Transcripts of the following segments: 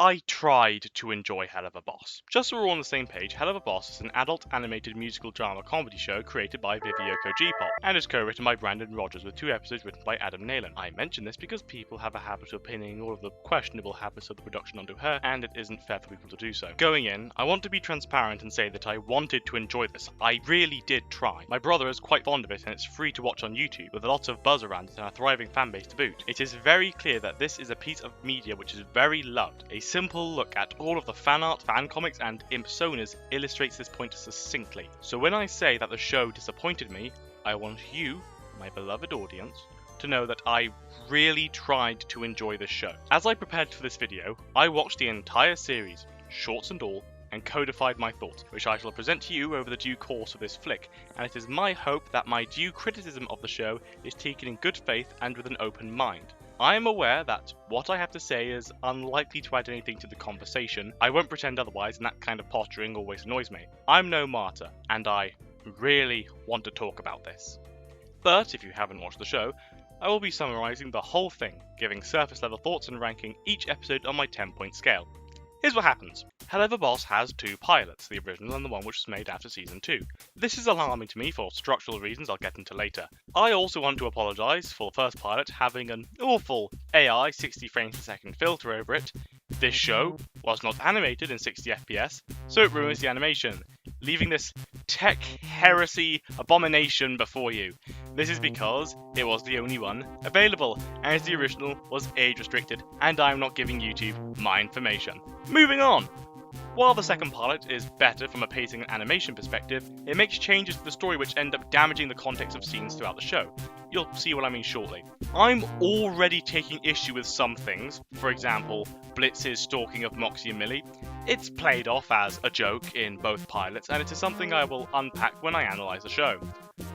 I tried to enjoy Helluva Boss. Just so we're all on the same page, Helluva Boss is an adult animated musical drama comedy show created by Vivio Kojipol and is co-written by Brandon Rogers with 2 episodes written by Adam Nalen. I mention this because people have a habit of pinning all of the questionable habits of the production onto her, and it isn't fair for people to do so. Going in, I want to be transparent and say that I wanted to enjoy this. I really did try. My brother is quite fond of it and it's free to watch on YouTube with lots of buzz around it and a thriving fanbase to boot. It is very clear that this is a piece of media which is very loved. A simple look at all of the fan art, fan comics, and impersonas illustrates this point succinctly. So when I say that the show disappointed me, I want you, my beloved audience, to know that I really tried to enjoy this show. As I prepared for this video, I watched the entire series, shorts and all, and codified my thoughts, which I shall present to you over the due course of this flick, and it is my hope that my due criticism of the show is taken in good faith and with an open mind. I am aware that what I have to say is unlikely to add anything to the conversation. I won't pretend otherwise, and that kind of pottering always annoys me. I'm no martyr, and I really want to talk about this. But if you haven't watched the show, I will be summarising the whole thing, giving surface level thoughts and ranking each episode on my 10-point scale. Here's what happens. Helluva Boss has 2 pilots, the original and the one which was made after Season 2. This is alarming to me for structural reasons I'll get into later. I also want to apologise for the first pilot having an awful AI 60 frames per second filter over it. This show was not animated in 60 FPS, so it ruins the animation, leaving this tech heresy abomination before you. This is because it was the only one available, as the original was age restricted, and I'm not giving YouTube my information. Moving on! While the second pilot is better from a pacing and animation perspective, it makes changes to the story which end up damaging the context of scenes throughout the show. You'll see what I mean shortly. I'm already taking issue with some things, for example, Blitz's stalking of Moxie and Millie. It's played off as a joke in both pilots, and it is something I will unpack when I analyse the show.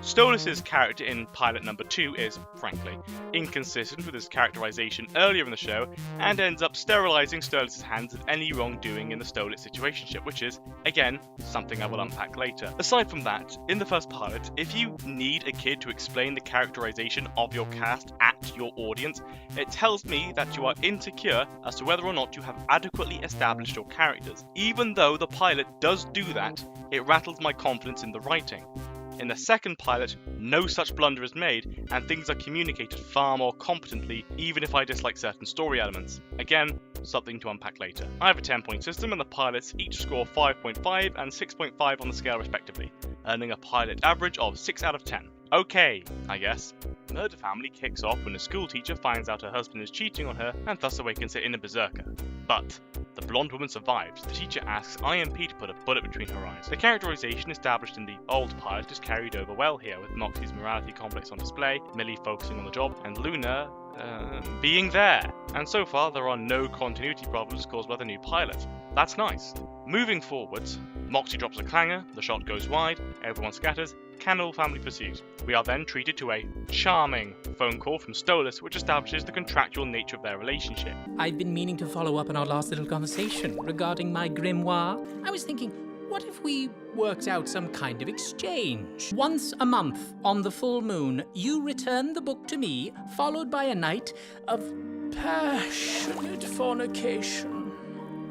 Stolas' character in pilot number 2 is, frankly, inconsistent with his characterization earlier in the show, and ends up sterilizing Stolas' hands of any wrongdoing in the Stolas situationship, which is, again, something I will unpack later. Aside from that, in the first pilot, if you need a kid to explain the characterization of your cast at your audience, it tells me that you are insecure as to whether or not you have adequately established your characters. Even though the pilot does do that, it rattles my confidence in the writing. In the second pilot, no such blunder is made, and things are communicated far more competently, even if I dislike certain story elements. Again, something to unpack later. I have a 10-point system, and the pilots each score 5.5 and 6.5 on the scale respectively, earning a pilot average of 6 out of 10. Okay, I guess. Murder Family kicks off when a school teacher finds out her husband is cheating on her and thus awakens her inner berserker. But the blonde woman survives. The teacher asks IMP to put a bullet between her eyes. The characterization established in the old pilot is carried over well here, with Moxie's morality complex on display, Millie focusing on the job, and Luna being there. And so far there are no continuity problems caused by the new pilot. That's nice. Moving forwards, Moxie drops a clanger, the shot goes wide, everyone scatters, Cannibal family pursues. We are then treated to a charming phone call from Stolas, which establishes the contractual nature of their relationship. I've been meaning to follow up on our last little conversation regarding my grimoire. I was thinking, what if we worked out some kind of exchange? Once a month, on the full moon, you return the book to me, followed by a night of passionate fornication.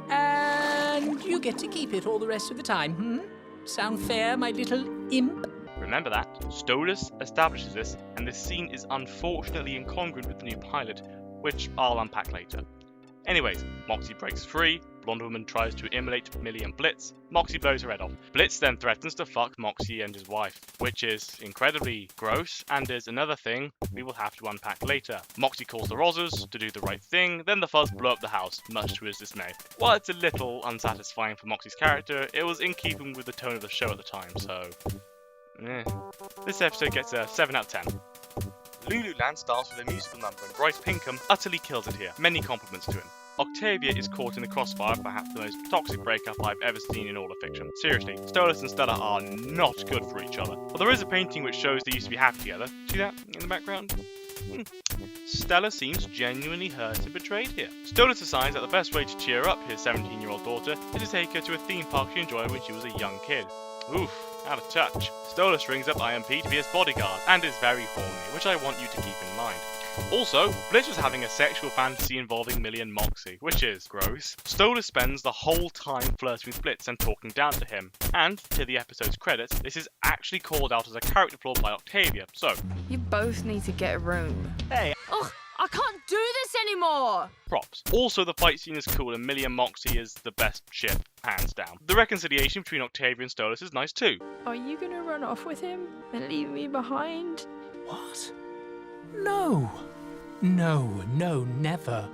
And you get to keep it all the rest of the time, Sound fair, my little imp? Remember that. Stolas establishes this, and this scene is unfortunately incongruent with the new pilot, which I'll unpack later. Anyways, Moxie breaks free, blonde woman tries to immolate Millie and Blitz, Moxie blows her head off. Blitz then threatens to fuck Moxie and his wife, which is incredibly gross, and is another thing we will have to unpack later. Moxie calls the Rozzers to do the right thing, then the Fuzz blow up the house, much to his dismay. While it's a little unsatisfying for Moxie's character, it was in keeping with the tone of the show at the time, so This episode gets a 7 out of 10. Lululand starts with a musical number and Bryce Pinkham utterly kills it here. Many compliments to him. Octavia is caught in the crossfire of perhaps the most toxic breakup I've ever seen in all of fiction. Seriously, Stolas and Stella are not good for each other. But there is a painting which shows they used to be happy together. See that in the background? Stella seems genuinely hurt and betrayed here. Stolas decides that the best way to cheer up his 17-year-old daughter is to take her to a theme park she enjoyed when she was a young kid. Oof, out of touch. Stolas rings up IMP to be his bodyguard and is very horny, which I want you to keep in mind. Also, Blitz was having a sexual fantasy involving Millie and Moxie, which is gross. Stolas spends the whole time flirting with Blitz and talking down to him. And, to the episode's credit, this is actually called out as a character flaw by Octavia, so... You both need to get a room. Hey! Ugh, I can't do this anymore! Props. Also, the fight scene is cool and Millie and Moxie is the best ship, hands down. The reconciliation between Octavia and Stolas is nice too. Are you gonna run off with him and leave me behind? What? No. No, never.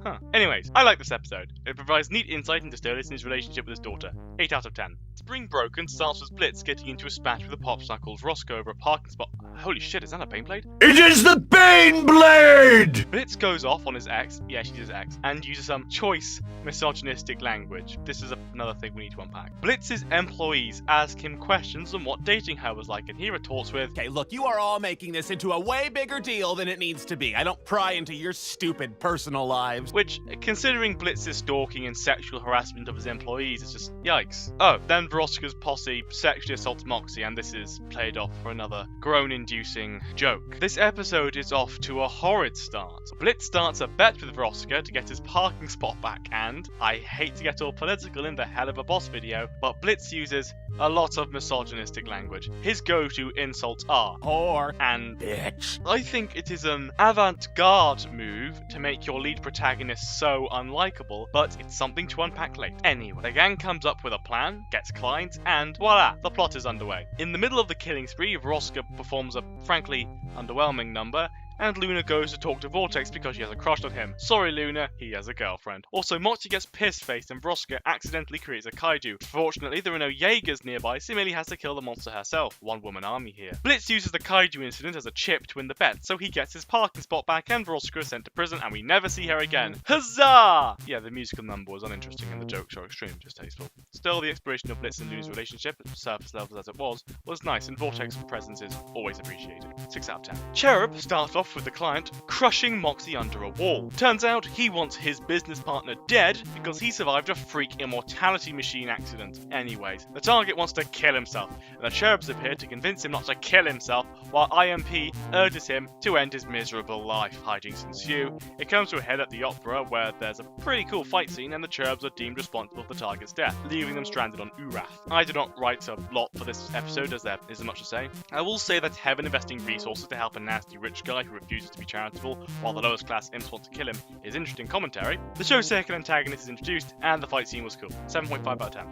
Huh. Anyways, I like this episode. It provides neat insight into Stolas and his relationship with his daughter. 8 out of 10. Spring Broken starts with Blitz getting into a spat with a pop star called Roscoe over a parking spot. Holy shit, is that a Baneblade? It is the Baneblade! Blitz goes off on his ex, yeah, she's his ex, and uses some choice misogynistic language. This is another thing we need to unpack. Blitz's employees ask him questions on what dating her was like, and he retorts with, Okay, look, you are all making this into a way bigger deal than it needs to be. I don't pry into your stupid personal lives. which, considering Blitz's stalking and sexual harassment of his employees, is just yikes. Oh, then Veroska's posse sexually assaults Moxie, and this is played off for another groan-inducing joke. This episode is off to a horrid start. Blitz starts a bet with Veroska to get his parking spot back, and I hate to get all political in the Helluva Boss video, but Blitz uses a lot of misogynistic language. His go-to insults are Whore and bitch. I think it is an avant-garde move to make your lead protagonist so unlikable, but it's something to unpack later. Anyway, the gang comes up with a plan, gets clients, and voila, the plot is underway. In the middle of the killing spree, Veroska performs a frankly underwhelming number, and Luna goes to talk to Vortex because she has a crush on him. Sorry Luna, he has a girlfriend. Also, Moxie gets pissed-faced and Veroska accidentally creates a kaiju. Fortunately, there are no Jaegers nearby, so Millie has to kill the monster herself. One-woman army here. Blitz uses the kaiju incident as a chip to win the bet, so he gets his parking spot back and Veroska is sent to prison and we never see her again. Huzzah! Yeah, the musical number was uninteresting and the jokes are extremely distasteful. Still, the exploration of Blitz and Luna's relationship, surface levels as it was nice and Vortex's presence is always appreciated. 6 out of 10. Cherub starts off with the client crushing Moxie under a wall. Turns out he wants his business partner dead because he survived a freak immortality machine accident. Anyways, the target wants to kill himself, and the cherubs appear to convince him not to kill himself, while IMP urges him to end his miserable life. Hijinks ensue. It comes to a head at the opera where there's a pretty cool fight scene and the cherubs are deemed responsible for the target's death, leaving them stranded on Urath. I did not write a lot for this episode as there isn't much to say. I will say that Heaven investing resources to help a nasty rich guy who refuses to be charitable while the lowest class imps want to kill him is interesting commentary. The show's second antagonist is introduced and the fight scene was cool. 7.5 out of 10.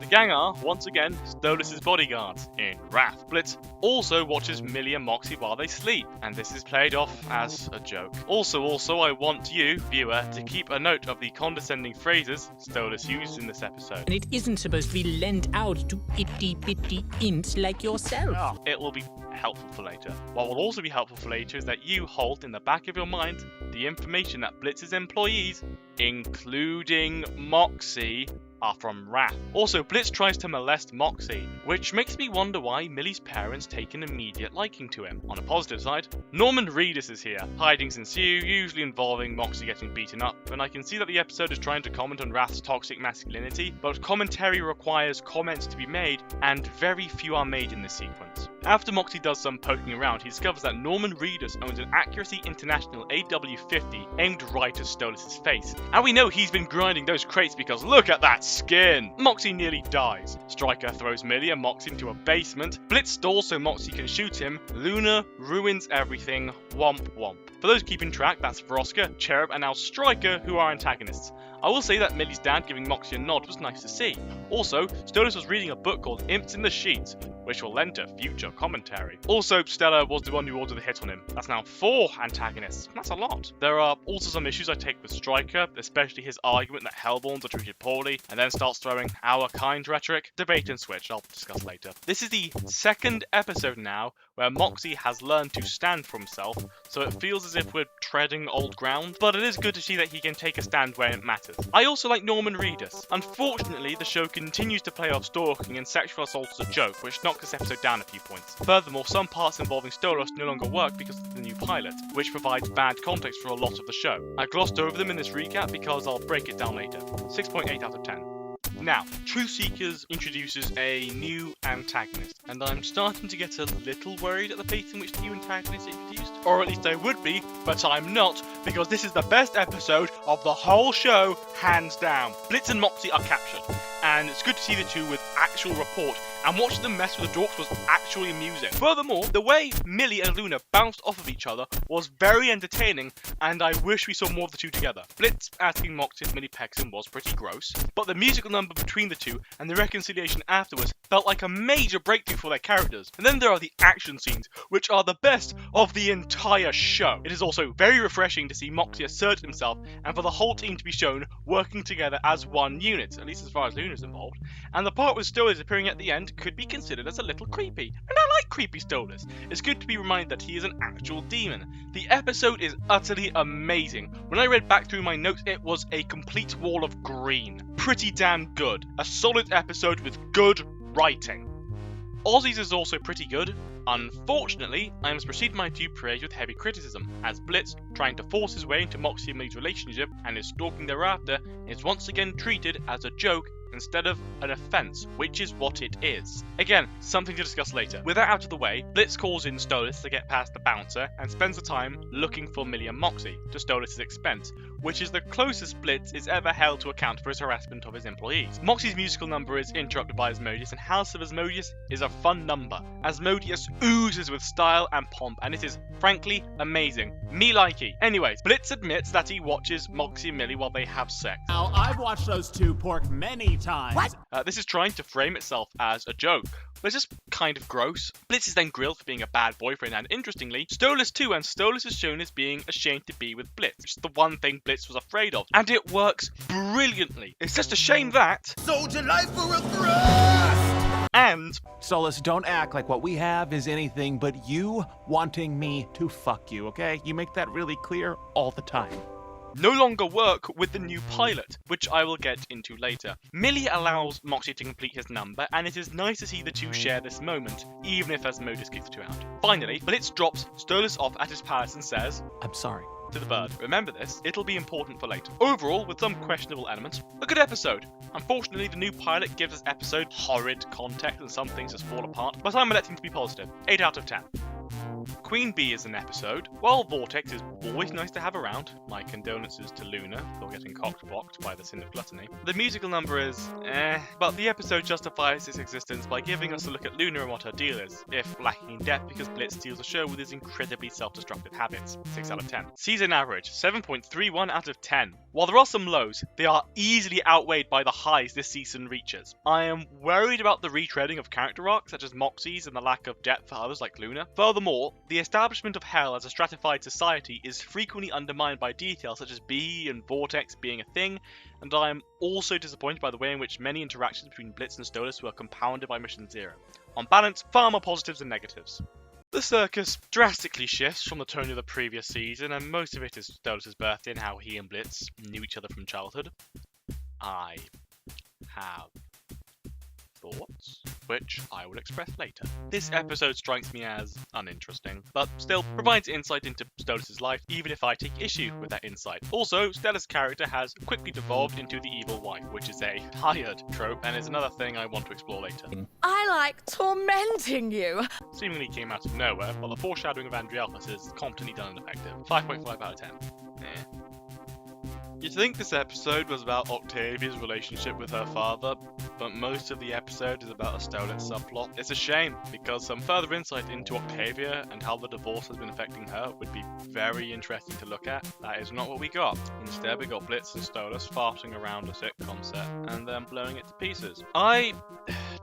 The gang are, once again, Stolas' bodyguards in Wrath. Blitz also watches Millie and Moxie while they sleep, and this is played off as a joke. Also, I want you, viewer, to keep a note of the condescending phrases Stolas used in this episode. And it isn't supposed to be lent out to itty-bitty imps like yourself. It will be helpful for later. What will also be helpful for later is that you hold in the back of your mind the information that Blitz's employees, including Moxie, are from Wrath. Also, Blitz tries to molest Moxie, which makes me wonder why Millie's parents take an immediate liking to him. On a positive side, Norman Reedus is here. Hijinks ensue, usually involving Moxie getting beaten up, and I can see that the episode is trying to comment on Wrath's toxic masculinity, but commentary requires comments to be made, and very few are made in this sequence. After Moxie does some poking around, he discovers that Norman Reedus owns an Accuracy International AW50 aimed right at Stolas' face. And we know he's been grinding those crates because look at that skin! Moxie nearly dies. Stryker throws Millie and Moxie into a basement. Blitz stalls so Moxie can shoot him. Luna ruins everything. Womp womp. For those keeping track, that's Veroska, Cherub, and now Stryker who are antagonists. I will say that Millie's dad giving Moxie a nod was nice to see. Also, Stolas was reading a book called Imps in the Sheets, which will lend to future commentary. Also, Stella was the one who ordered the hit on him. That's now 4 antagonists. That's a lot. There are also some issues I take with Stryker, especially his argument that Hellborns are treated poorly, and then starts throwing our kind rhetoric. Debate and switch, I'll discuss later. This is the second episode now where Moxie has learned to stand for himself, so it feels as if we're treading old ground, but it is good to see that he can take a stand where it matters. I also like Norman Reedus. Unfortunately, the show continues to play off stalking and sexual assault as a joke, which knocks this episode down a few points. Furthermore, some parts involving Stolas no longer work because of the new pilot, which provides bad context for a lot of the show. I glossed over them in this recap because I'll break it down later. 6.8 out of 10. Now, Truth Seekers introduces a new antagonist, and I'm starting to get a little worried at the pace in which the new antagonist is introduced. or at least I would be, but I'm not, because this is the best episode of the whole show, hands down. Blitz and Moxie are captured, and it's good to see the two with actual rapport, and watching them mess with the dorks was actually amusing. Furthermore, the way Millie and Luna bounced off of each other was very entertaining, and I wish we saw more of the two together. Blitz asking Moxie if Millie pegs him was pretty gross, but the musical number between the two and the reconciliation afterwards felt like a major breakthrough for their characters. And then there are the action scenes, which are the best of the entire show. It is also very refreshing to see Moxie assert himself, and for the whole team to be shown working together as one unit, at least as far as Luna's involved. And the part with Stolas appearing at the end could be considered as a little creepy, and I like creepy Stolas. It's good to be reminded that he is an actual demon. The episode is utterly amazing. When I read back through my notes, it was a complete wall of green. Pretty damn good. A solid episode with good writing. Aussie's is also pretty good. Unfortunately, I must proceed my due praise with heavy criticism, as Blitz, trying to force his way into Moxie and Millie's relationship and his stalking thereafter, is once again treated as a joke instead of an offence, which is what it is. Again, something to discuss later. With that out of the way, Blitz calls in Stolas to get past the bouncer and spends the time looking for Millie and Moxie, to Stolas' expense, which is the closest Blitz is ever held to account for his harassment of his employees. Moxie's musical number is interrupted by Asmodeus, and House of Asmodeus is a fun number. Asmodeus oozes with style and pomp, and it is, frankly, amazing. Me likey. Anyways, Blitz admits that he watches Moxie and Millie while they have sex. Now, I've watched those two pork many times. What? This is trying to frame itself as a joke, but it's just kind of gross. Blitz is then grilled for being a bad boyfriend, and interestingly, Stolas too, and Stolas is shown as being ashamed to be with Blitz, which is the one thing Blitz was afraid of, and it works brilliantly. It's just a shame that... Soldier life for a thrust! And... Stolas, don't act like what we have is anything but you wanting me to fuck you, okay? You make that really clear all the time. no longer work with the new pilot, which I will get into later. Millie allows Moxie to complete his number, and it is nice to see the two share this moment, even if Asmodeus kicks the two out. Finally, Blitz drops Stolas off at his palace and says, "I'm sorry." To the bird. Remember this, it'll be important for later. Overall, with some questionable elements, a good episode. Unfortunately, the new pilot gives this episode horrid context and some things just fall apart, but I'm electing to be positive. 8 out of 10. Queen Bee is an episode. While Vortex is always nice to have around, my condolences to Luna for getting cock-blocked by the sin of gluttony, the musical number is but the episode justifies its existence by giving us a look at Luna and what her deal is, if lacking in depth because Blitz steals the show with his incredibly self-destructive habits. 6 out of 10. Season average, 7.31 out of 10. While there are some lows, they are easily outweighed by the highs this season reaches. I am worried about the retreading of character arcs such as Moxie's and the lack of depth for others like Luna. Furthermore, the establishment of Hell as a stratified society is frequently undermined by details such as Bee and Vortex being a thing, and I am also disappointed by the way in which many interactions between Blitz and Stolas were compounded by Mission Zero. On balance, far more positives than negatives. The circus drastically shifts from the tone of the previous season, and most of it is Stolas' birthday and how he and Blitz knew each other from childhood. I have thoughts, which I will express later. This episode strikes me as uninteresting, but still provides insight into Stolas' life, even if I take issue with that insight. Also, Stella's character has quickly devolved into the evil wife, which is a tired trope, and is another thing I want to explore later. I like tormenting you. Seemingly came out of nowhere, while the foreshadowing of Andrielphus is competently done and effective. 5.5 out of 10. You'd think this episode was about Octavia's relationship with her father, but most of the episode is about a Stolas subplot. It's a shame, because some further insight into Octavia and how the divorce has been affecting her would be very interesting to look at. That is not what we got. Instead, we got Blitz and Stolas farting around a sitcom set, and then blowing it to pieces. I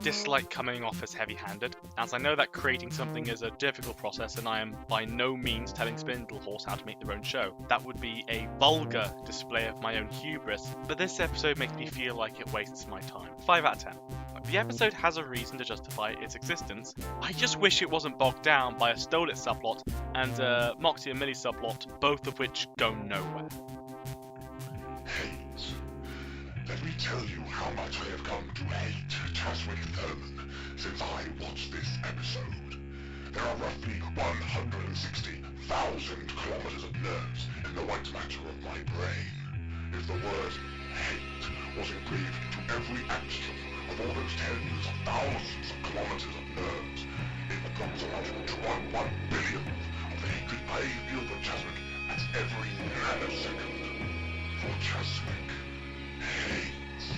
dislike coming off as heavy-handed, as I know that creating something is a difficult process, and I am by no means telling Spindlehorse how to make their own show. That would be a vulgar display of my own hubris, but this episode makes me feel like it wastes my time. 5 out of 10. The episode has a reason to justify its existence. I just wish it wasn't bogged down by a Stolas subplot and Moxie and Millie subplot, both of which go nowhere. Haynes, let me tell you how much I have come to hate Taswick Thurman since I watched this episode. There are roughly 160,000 kilometers of nerves in the white matter of my brain. If the word hate was engraved to every action of all those tens of thousands of kilometers of nerves, it becomes a logical to 1 billionth of the hate I feel for Chaswick at every nanosecond. For Chaswick hates.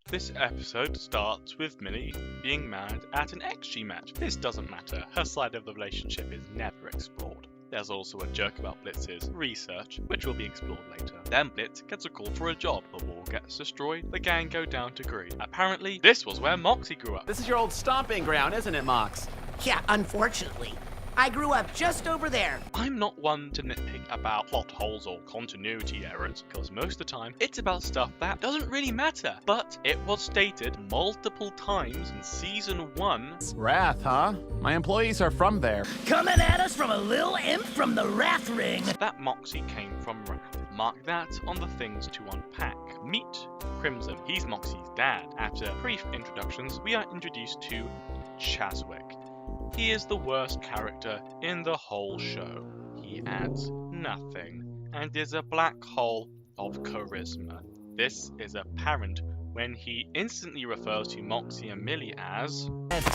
This episode starts with Millie being mad at an XG match. This doesn't matter, her side of the relationship is never explored. There's also a joke about Blitz's research, which will be explored later. Then Blitz gets a call for a job, the wall gets destroyed, the gang go down to green. Apparently, this was where Moxie grew up. This is your old stomping ground, isn't it, Mox? Yeah, unfortunately. I grew up just over there. I'm not one to nitpick about plot holes or continuity errors, because most of the time it's about stuff that doesn't really matter. But it was stated multiple times in Season 1. Wrath, huh? My employees are from there. Coming at us from a little imp from the Wrath Ring. That Moxie came from Wrath. Mark that on the things to unpack. Meet Crimson. He's Moxie's dad. After brief introductions, we are introduced to Chaswick. He is the worst character in the whole show. He adds nothing and is a black hole of charisma. This is apparent when he instantly refers to Moxie and Millie as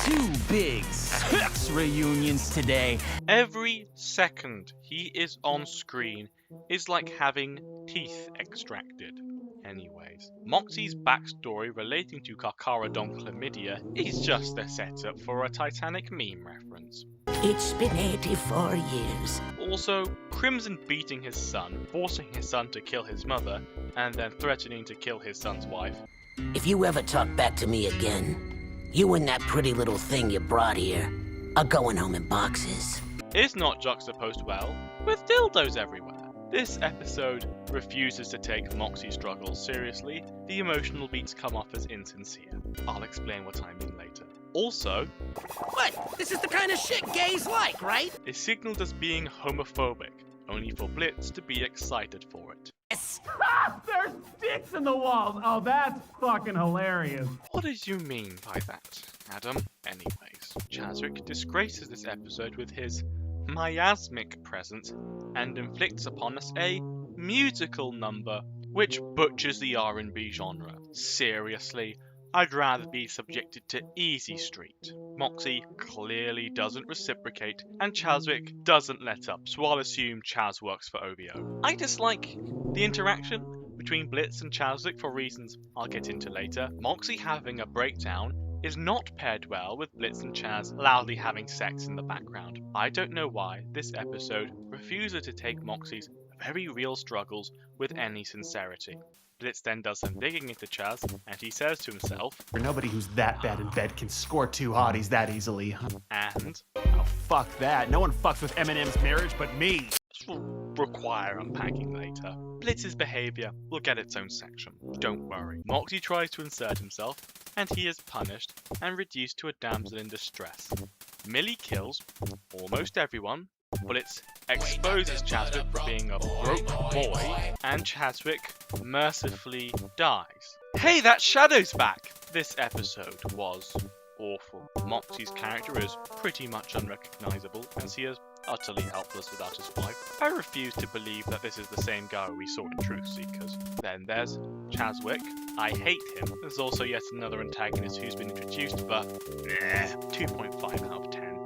Two big sex reunions today. Every second he is on screen is like having teeth extracted. Anyways, Moxie's backstory relating to Carcharodon chlamydia is just a setup for a Titanic meme reference. It's been 84 years. Also, Crimson beating his son, forcing his son to kill his mother, and then threatening to kill his son's wife. If you ever talk back to me again, you and that pretty little thing you brought here are going home in boxes. Is not juxtaposed well with dildos everywhere. This episode refuses to take Moxie's struggles seriously. The emotional beats come off as insincere. I'll explain what I mean later. Also, What? This is the kind of shit gays like, right? is signaled as being homophobic, only for Blitz to be excited for it. Yes. There's dicks in the walls. Oh, that's fucking hilarious. What did you mean by that, Adam? Anyways, Chaswick disgraces this episode with his miasmic presence and inflicts upon us a musical number which butchers the R&B genre. Seriously, I'd rather be subjected to Easy Street. Moxie clearly doesn't reciprocate, and Chaswick doesn't let up, so I'll assume Chaz works for OVO. I dislike the interaction between Blitz and Chaswick for reasons I'll get into later. Moxie having a breakdown is not paired well with Blitz and Chaz loudly having sex in the background. I don't know why this episode refuses to take Moxie's very real struggles with any sincerity. Blitz then does some digging into Chaz, and he says to himself, For nobody who's that bad in bed can score two hotties that easily. and Oh, fuck that. No one fucks with Eminem's marriage but me. this will require unpacking later. Blitz's behaviour will get its own section, don't worry. Moxie tries to insert himself, and he is punished and reduced to a damsel in distress. Millie kills almost everyone. Blitz exposes Chaswick for being a broke boy, and Chaswick mercifully dies. Hey, that Shadow's back! This episode was awful. Moxie's character is pretty much unrecognisable, as he is utterly helpless without his wife. I refuse to believe that this is the same guy we saw in Truth Seekers. Then there's Chaswick. I hate him. There's also yet another antagonist who's been introduced, but 2.5 out of 10.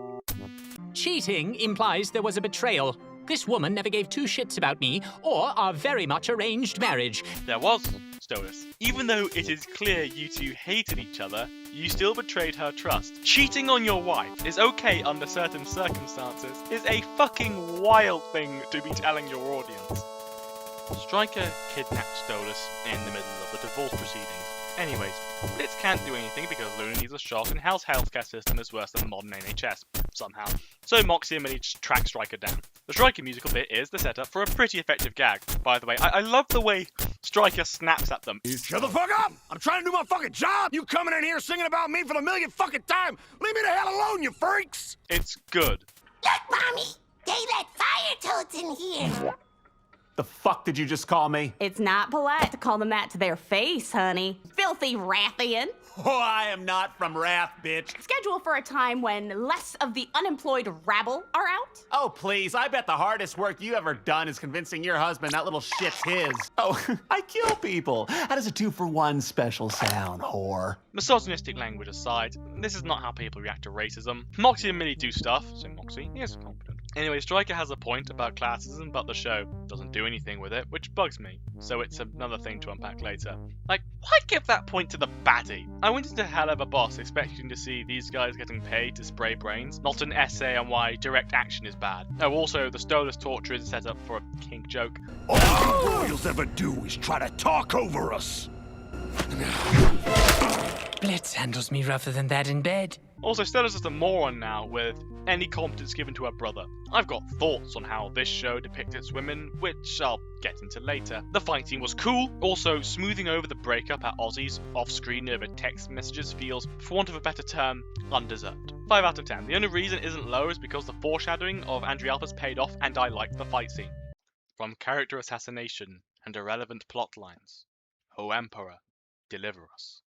Cheating implies there was a betrayal. This woman never gave two shits about me or our very much arranged marriage. There was, Stolas. Even though it is clear you two hated each other, you still betrayed her trust. Cheating on your wife is okay under certain circumstances is a fucking wild thing to be telling your audience. Stryker kidnapped Stolas in the middle of the divorce proceedings. Anyways, Blitz can't do anything because Luna needs a shot and Hell's healthcare system is worse than the modern NHS, somehow. So Moxie and Millie track Stryker down. The Stryker musical bit is the setup for a pretty effective gag. By the way, I love the way Stryker snaps at them. Shut the fuck up! I'm trying to do my fucking job! You coming in here singing about me for the millionth fucking time! Leave me the hell alone, you freaks! It's good. Look, Mommy! They let fire toads in here! The fuck did you just call me? It's not polite to call them that to their face, honey. Filthy Rathian. Oh, I am not from Wrath, bitch. Schedule for a time when less of the unemployed rabble are out. Oh, please, I bet the hardest work you ever done is convincing your husband that little shit's his. Oh, I kill people. How does a 2-for-1 special sound, whore? Misogynistic language aside, this is not how people react to racism. Moxie and Millie do stuff, so Moxie is competent. Anyway, Stryker has a point about classism, but the show doesn't do anything with it, which bugs me. So it's another thing to unpack later. Like, why give that point to the baddie? I went into Helluva Boss expecting to see these guys getting paid to spray brains, not an essay on why direct action is bad. Oh, also, the Stolas torture is set up for a kink joke. All you royals ever do is try to talk over us. Blitz handles me rougher than that in bed. Also, Stella's just a moron now, with any competence given to her brother. I've got thoughts on how this show depicts its women, which I'll get into later. The fight scene was cool. Also, smoothing over the breakup at Ozzy's off-screen over text messages feels, for want of a better term, undeserved. 5 out of 10. The only reason it isn't low is because the foreshadowing of Andrew Alpha's paid off, and I liked the fight scene. From character assassination and irrelevant plot lines, O Emperor, deliver us.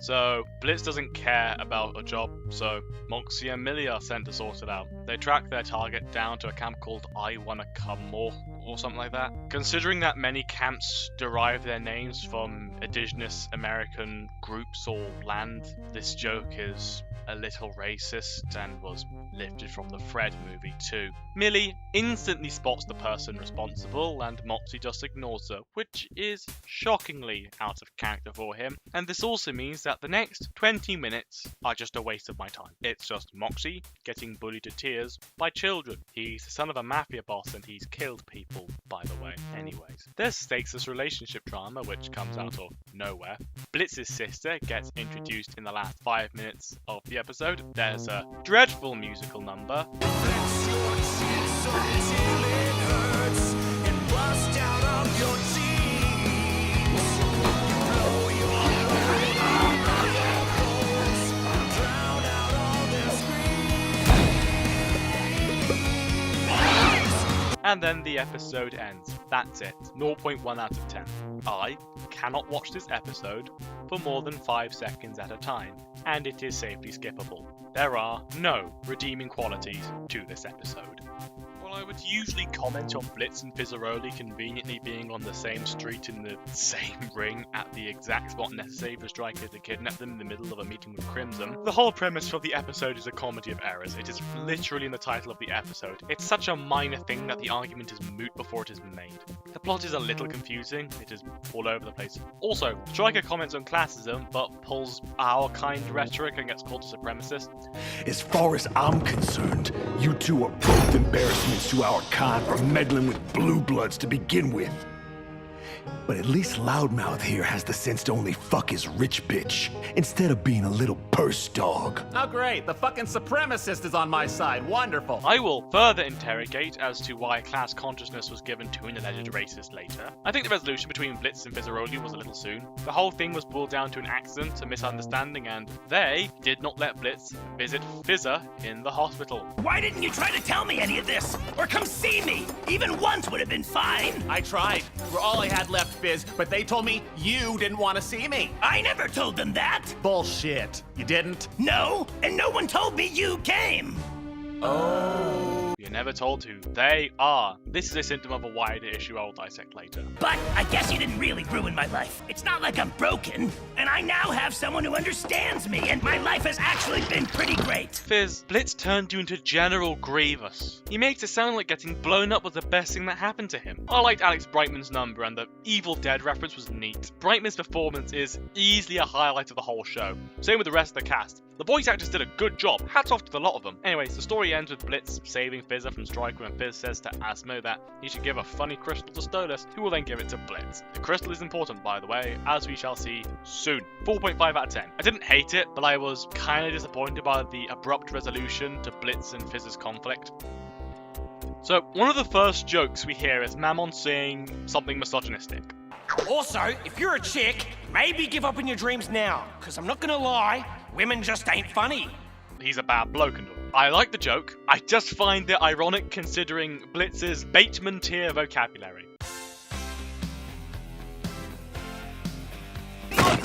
So, Blitz doesn't care about a job, so Moxie and Millie are sent to sort it out. They track their target down to a camp called I Wanna Come More, or something like that. Considering that many camps derive their names from indigenous American groups or land, this joke is a little racist and was lifted from the Fred movie too. Millie instantly spots the person responsible and Moxie just ignores her, which is shockingly out of character for him, and this also means that the next 20 minutes are just a waste of my time. It's just Moxie getting bullied to tears by children. He's the son of a mafia boss and he's killed people, by the way. Anyways, there's stakeless relationship drama which comes out of nowhere. Blitz's sister gets introduced in the last 5 minutes of the episode. There's a dreadful musical number. And then the episode ends. That's it. 0.1 out of 10. I cannot watch this episode for more than 5 seconds at a time, and it is safely skippable. There are no redeeming qualities to this episode. Well, I would usually comment on Blitz and Fizzaroli conveniently being on the same street in the same ring at the exact spot necessary for Stryker to kidnap them in the middle of a meeting with Crimson. The whole premise for the episode is a comedy of errors. It is literally in the title of the episode. It's such a minor thing that the argument is moot before it is made. The plot is a little confusing. It is all over the place. Also, Stryker comments on classism, but pulls our kind rhetoric and gets called a supremacist. As far as I'm concerned, you two are both embarrassments to our kind for meddling with blue bloods to begin with. But at least Loudmouth here has the sense to only fuck his rich bitch, instead of being a little purse dog. Oh great, the fucking supremacist is on my side. Wonderful. I will further interrogate as to why class consciousness was given to an alleged racist later. I think the resolution between Blitz and Fizzaroli was a little soon. The whole thing was boiled down to an accident, a misunderstanding, and they did not let Blitz visit Fizzer in the hospital. Why didn't you try to tell me any of this? Or come see me? Even once would have been fine. I tried. You were all I had left, Fizz, but they told me you didn't want to see me. I never told them that. Bullshit. You didn't? No, and no one told me you came. Oh. You're never told who they are. This is a symptom of a wider issue I'll dissect later. But I guess you didn't really ruin my life. It's not like I'm broken. And I now have someone who understands me, and my life has actually been pretty great. Fizz, Blitz turned you into General Grievous. He makes it sound like getting blown up was the best thing that happened to him. I liked Alex Brightman's number, and the Evil Dead reference was neat. Brightman's performance is easily a highlight of the whole show. Same with the rest of the cast. The voice actors did a good job. Hats off to the lot of them. Anyways, the story ends with Blitz saving Fizzer from Stryker, and Fizz says to Asmo that he should give a funny crystal to Stolas, who will then give it to Blitz. The crystal is important, by the way, as we shall see soon. 4.5 out of 10. I didn't hate it, but I was kind of disappointed by the abrupt resolution to Blitz and Fizz's conflict. So, one of the first jokes we hear is Mammon saying something misogynistic. Also, if you're a chick, maybe give up on your dreams now. Because I'm not gonna lie, women just ain't funny. He's a bad bloke and all. I like the joke. I just find it ironic considering Blitz's Bateman tier vocabulary.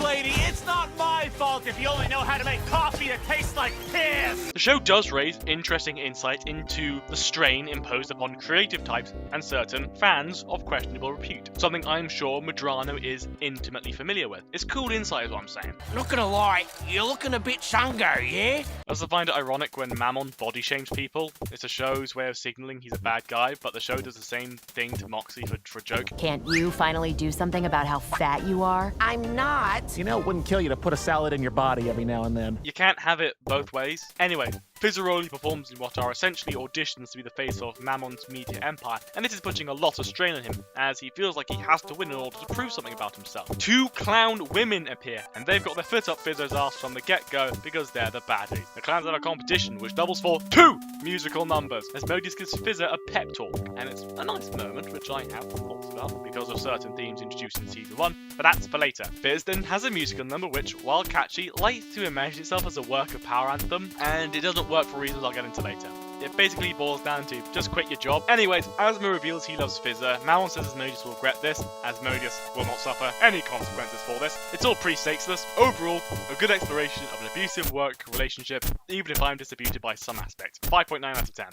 lady, it's not my fault if you only know how to make coffee that tastes like piss! The show does raise interesting insight into the strain imposed upon creative types and certain fans of questionable repute, something I'm sure Medrano is intimately familiar with. It's cool insight is what I'm saying. Not gonna lie, you're looking a bit sungo, yeah? I also find it ironic when Mammon body shames people. It's the show's way of signaling he's a bad guy, but the show does the same thing to Moxie for a joke. Can't you finally do something about how fat you are? I'm not. You know, it wouldn't kill you to put a salad in your body every now and then. You can't have it both ways. Anyway, Fizzaroli performs in what are essentially auditions to be the face of Mammon's media empire, and this is putting a lot of strain on him, as he feels like he has to win in order to prove something about himself. 2 clown women appear, and they've got their foot up Fizzo's ass from the get-go because they're the baddies. The clowns are a competition, which doubles for 2 musical numbers, as Modis gives Fizzo a pep talk, and it's a nice moment, which I have thoughts about because of certain themes introduced in season 1, but that's for later. Fizz then has a musical number which, while catchy, likes to imagine itself as a work of power anthem, and it doesn't work for reasons I'll get into later. It basically boils down to just quit your job. Anyways, Asma reveals he loves Fizzer. Mammon says Asmodeus will regret this, Asmodeus will not suffer any consequences for this. It's all pretty stakes-less. Overall, a good exploration of an abusive work relationship, even if I'm disappointed by some aspects. 5.9 out of 10.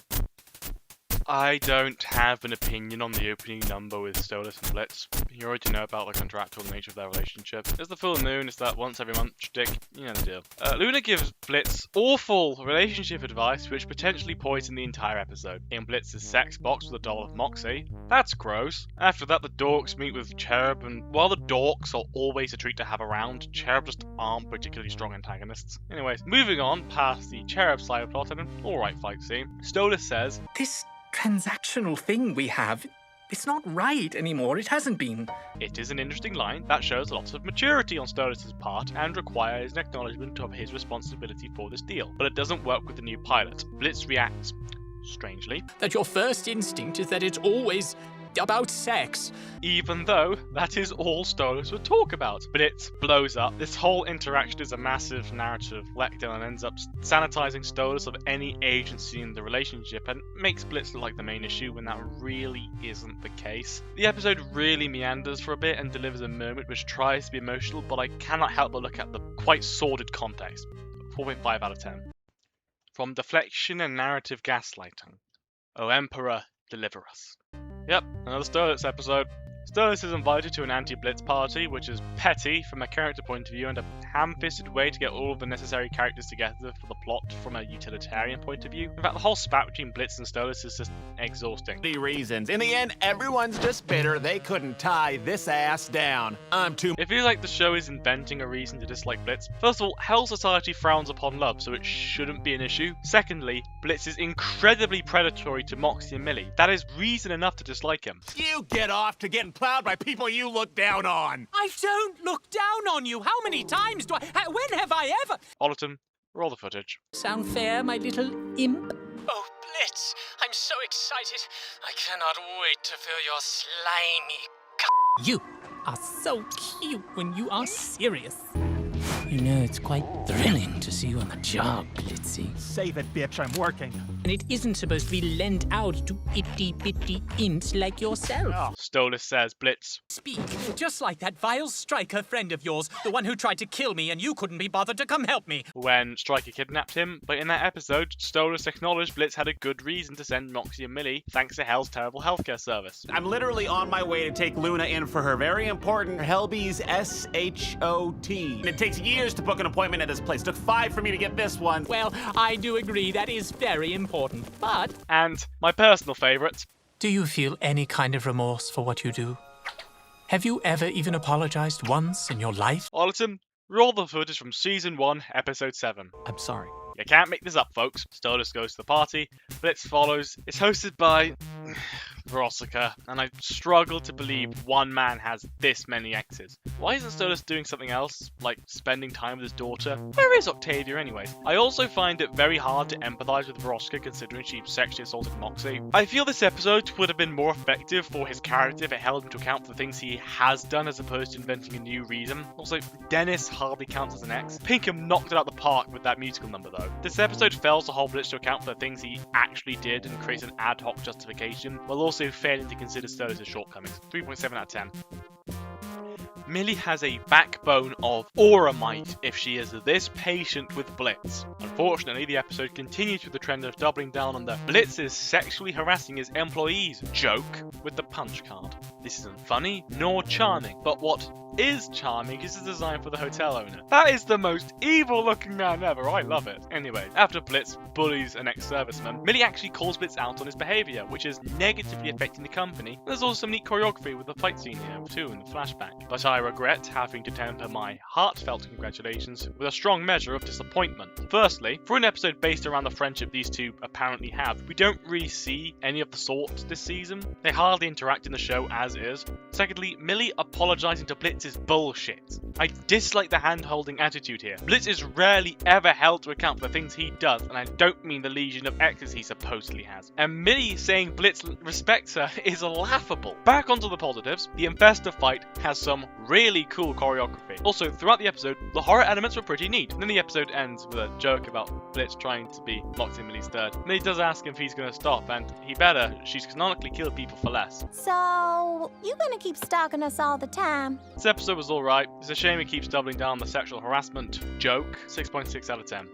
I don't have an opinion on the opening number with Stolas and Blitz. You already know about the contractual nature of their relationship. It's the full moon, it's that once every month shtick, you know the deal. Luna gives Blitz awful relationship advice which potentially poison the entire episode. In Blitz's sex box with a doll of Moxie. That's gross. After that, the dorks meet with Cherub, and while the dorks are always a treat to have around, Cherub just aren't particularly strong antagonists. Anyways, moving on past the Cherub side plot and an alright fight scene, Stolas says, This transactional thing we have, it's not right anymore. It hasn't been. It is an interesting line that shows lots of maturity on Stolas' part and requires an acknowledgement of his responsibility for this deal, but it doesn't work with the new pilot. Blitz reacts, strangely, That your first instinct is that it's always about sex. Even though that is all Stolas would talk about. But it blows up. This whole interaction is a massive narrative letdown and ends up sanitizing Stolas of any agency in the relationship and makes Blitz look like the main issue when that really isn't the case. The episode really meanders for a bit and delivers a moment which tries to be emotional, but I cannot help but look at the quite sordid context. 4.5 out of 10. From deflection and narrative gaslighting. O Emperor, deliver us. Yep, another Stolas episode. Stolas is invited to an anti-Blitz party, which is petty from a character point of view and a ham-fisted way to get all of the necessary characters together for the plot from a utilitarian point of view. In fact, the whole spat between Blitz and Stolas is just exhausting. Reasons. In the end, everyone's just bitter they couldn't tie this ass down. It feels like the show is inventing a reason to dislike Blitz. First of all, Hell Society frowns upon love, so it shouldn't be an issue. Secondly, Blitz is incredibly predatory to Moxie and Millie. That is reason enough to dislike him. You get off to getting plowed by people you look down on. I don't look down on you. How many times do I... When have I ever... Oliton, roll the footage. Sound fair, my little imp? Oh, Blitz, I'm so excited. I cannot wait to feel your slimy... You are so cute when you are serious. You know, it's quite thrilling to see you on the job, Blitzy. Save it, bitch, I'm working. And it isn't supposed to be lent out to itty-bitty imps like yourself. Oh. Stolas says, Blitz. Speak, just like that vile Striker friend of yours, the one who tried to kill me and you couldn't be bothered to come help me. When Striker kidnapped him, but in that episode, Stolas acknowledged Blitz had a good reason to send Moxie and Millie, thanks to Hell's terrible healthcare service. I'm literally on my way to take Luna in for her very important Helby's SHOT. And it takes years to book an appointment at this place. Took 5 for me to get this one. Well, I do agree that is very important, but... And my personal favourite. Do you feel any kind of remorse for what you do? Have you ever even apologized once in your life? Oliton, roll the footage from Season 1, Episode 7. I'm sorry. You can't make this up, folks. Stolas goes to the party. Blitz follows. It's hosted by... Veronica, and I struggle to believe one man has this many exes. Why isn't Stolas doing something else, like spending time with his daughter? Where is Octavia anyways? I also find it very hard to empathize with Veronica considering she sexually assaulted Moxie. I feel this episode would have been more effective for his character if it held him to account for the things he has done as opposed to inventing a new reason. Also, Dennis hardly counts as an ex. Pinkham knocked it out the park with that musical number though. This episode fails to hold Blitz to account for the things he actually did and creates an ad hoc justification, while also failing to consider Stolas' shortcomings. 3.7 out of 10. Millie has a backbone of Auramite if she is this patient with Blitz. Unfortunately, the episode continues with the trend of doubling down on the Blitz is sexually harassing his employees joke with the punch card. This isn't funny nor charming, but what is charming is the design for the hotel owner. That is the most evil looking man ever, I love it. Anyway, after Blitz bullies an ex-serviceman, Millie actually calls Blitz out on his behaviour, which is negatively affecting the company. There's also some neat choreography with the fight scene here too in the flashback. But I regret having to temper my heartfelt congratulations with a strong measure of disappointment. Firstly, for an episode based around the friendship these two apparently have, we don't really see any of the sort this season. They hardly interact in the show as is. Secondly, Millie apologising to Blitz is bullshit. I dislike the hand-holding attitude here. Blitz is rarely ever held to account for the things he does, and I don't mean the legion of exes he supposedly has. And Millie saying Blitz respects her is laughable. Back onto the positives, the Infesta fight has some really cool choreography. Also, throughout the episode, the horror elements were pretty neat. And then the episode ends with a joke about Blitz trying to be locked in Millie's third. Millie does ask him if he's going to stop, and he better. She's canonically killed people for less. So, you gonna keep stalking us all the time? This episode was alright. It's a shame it keeps doubling down on the sexual harassment joke. 6.6 out of 10.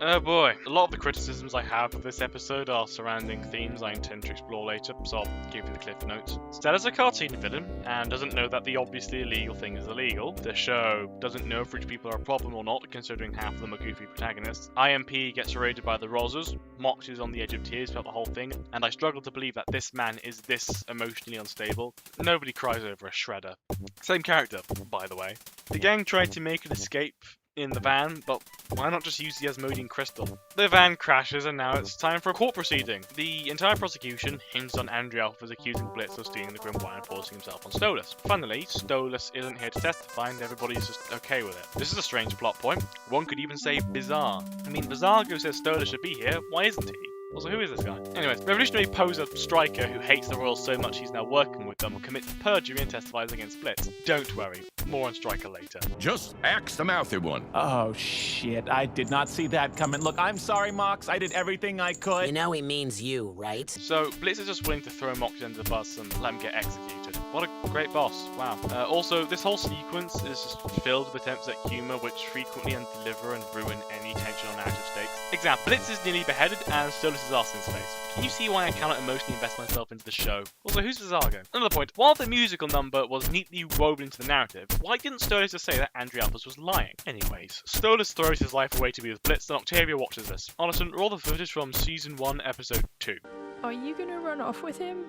Oh boy, a lot of the criticisms I have of this episode are surrounding themes I intend to explore later, so I'll give you the cliff notes. Stella's a cartoon villain, and doesn't know that the obviously illegal thing is illegal. The show doesn't know if rich people are a problem or not, considering half of them are goofy protagonists. IMP gets raided by the Rosas, Mox is on the edge of tears about the whole thing, and I struggle to believe that this man is this emotionally unstable. Nobody cries over a shredder. Same character, by the way. The gang tried to make an escape in the van, but why not just use the Asmodean crystal? The van crashes and now it's time for a court proceeding. The entire prosecution hinged on Andrialphus accusing Blitz of stealing the Grimoire and forcing himself on Stolas. Funnily, Stolas isn't here to testify and everybody's just okay with it. This is a strange plot point. One could even say bizarre. I mean, Bizargo says Stolas should be here, why isn't he? Also, who is this guy? Anyways, revolutionary poser striker who hates the royals so much he's now working with them commits perjury and testifies against Blitz. Don't worry, more on Striker later. Just axe the mouthy one. Oh shit, I did not see that coming. Look, I'm sorry, Mox. I did everything I could. You know he means you, right? So, Blitz is just willing to throw Mox under the bus and let him get executed. What a great boss, wow. Also, this whole sequence is just filled with attempts at humour which frequently undeliver and ruin any tension or narrative stakes. Example, Blitz is nearly beheaded and Stolas is asked in his face. Can you see why I cannot emotionally invest myself into the show? Also, who's Bizargo? Another point, while the musical number was neatly woven into the narrative, why didn't Stolas just say that Andrialphus was lying? Anyways, Stolas throws his life away to be with Blitz and Octavia watches this. Alison, roll the footage from Season 1, Episode 2. Are you gonna run off with him?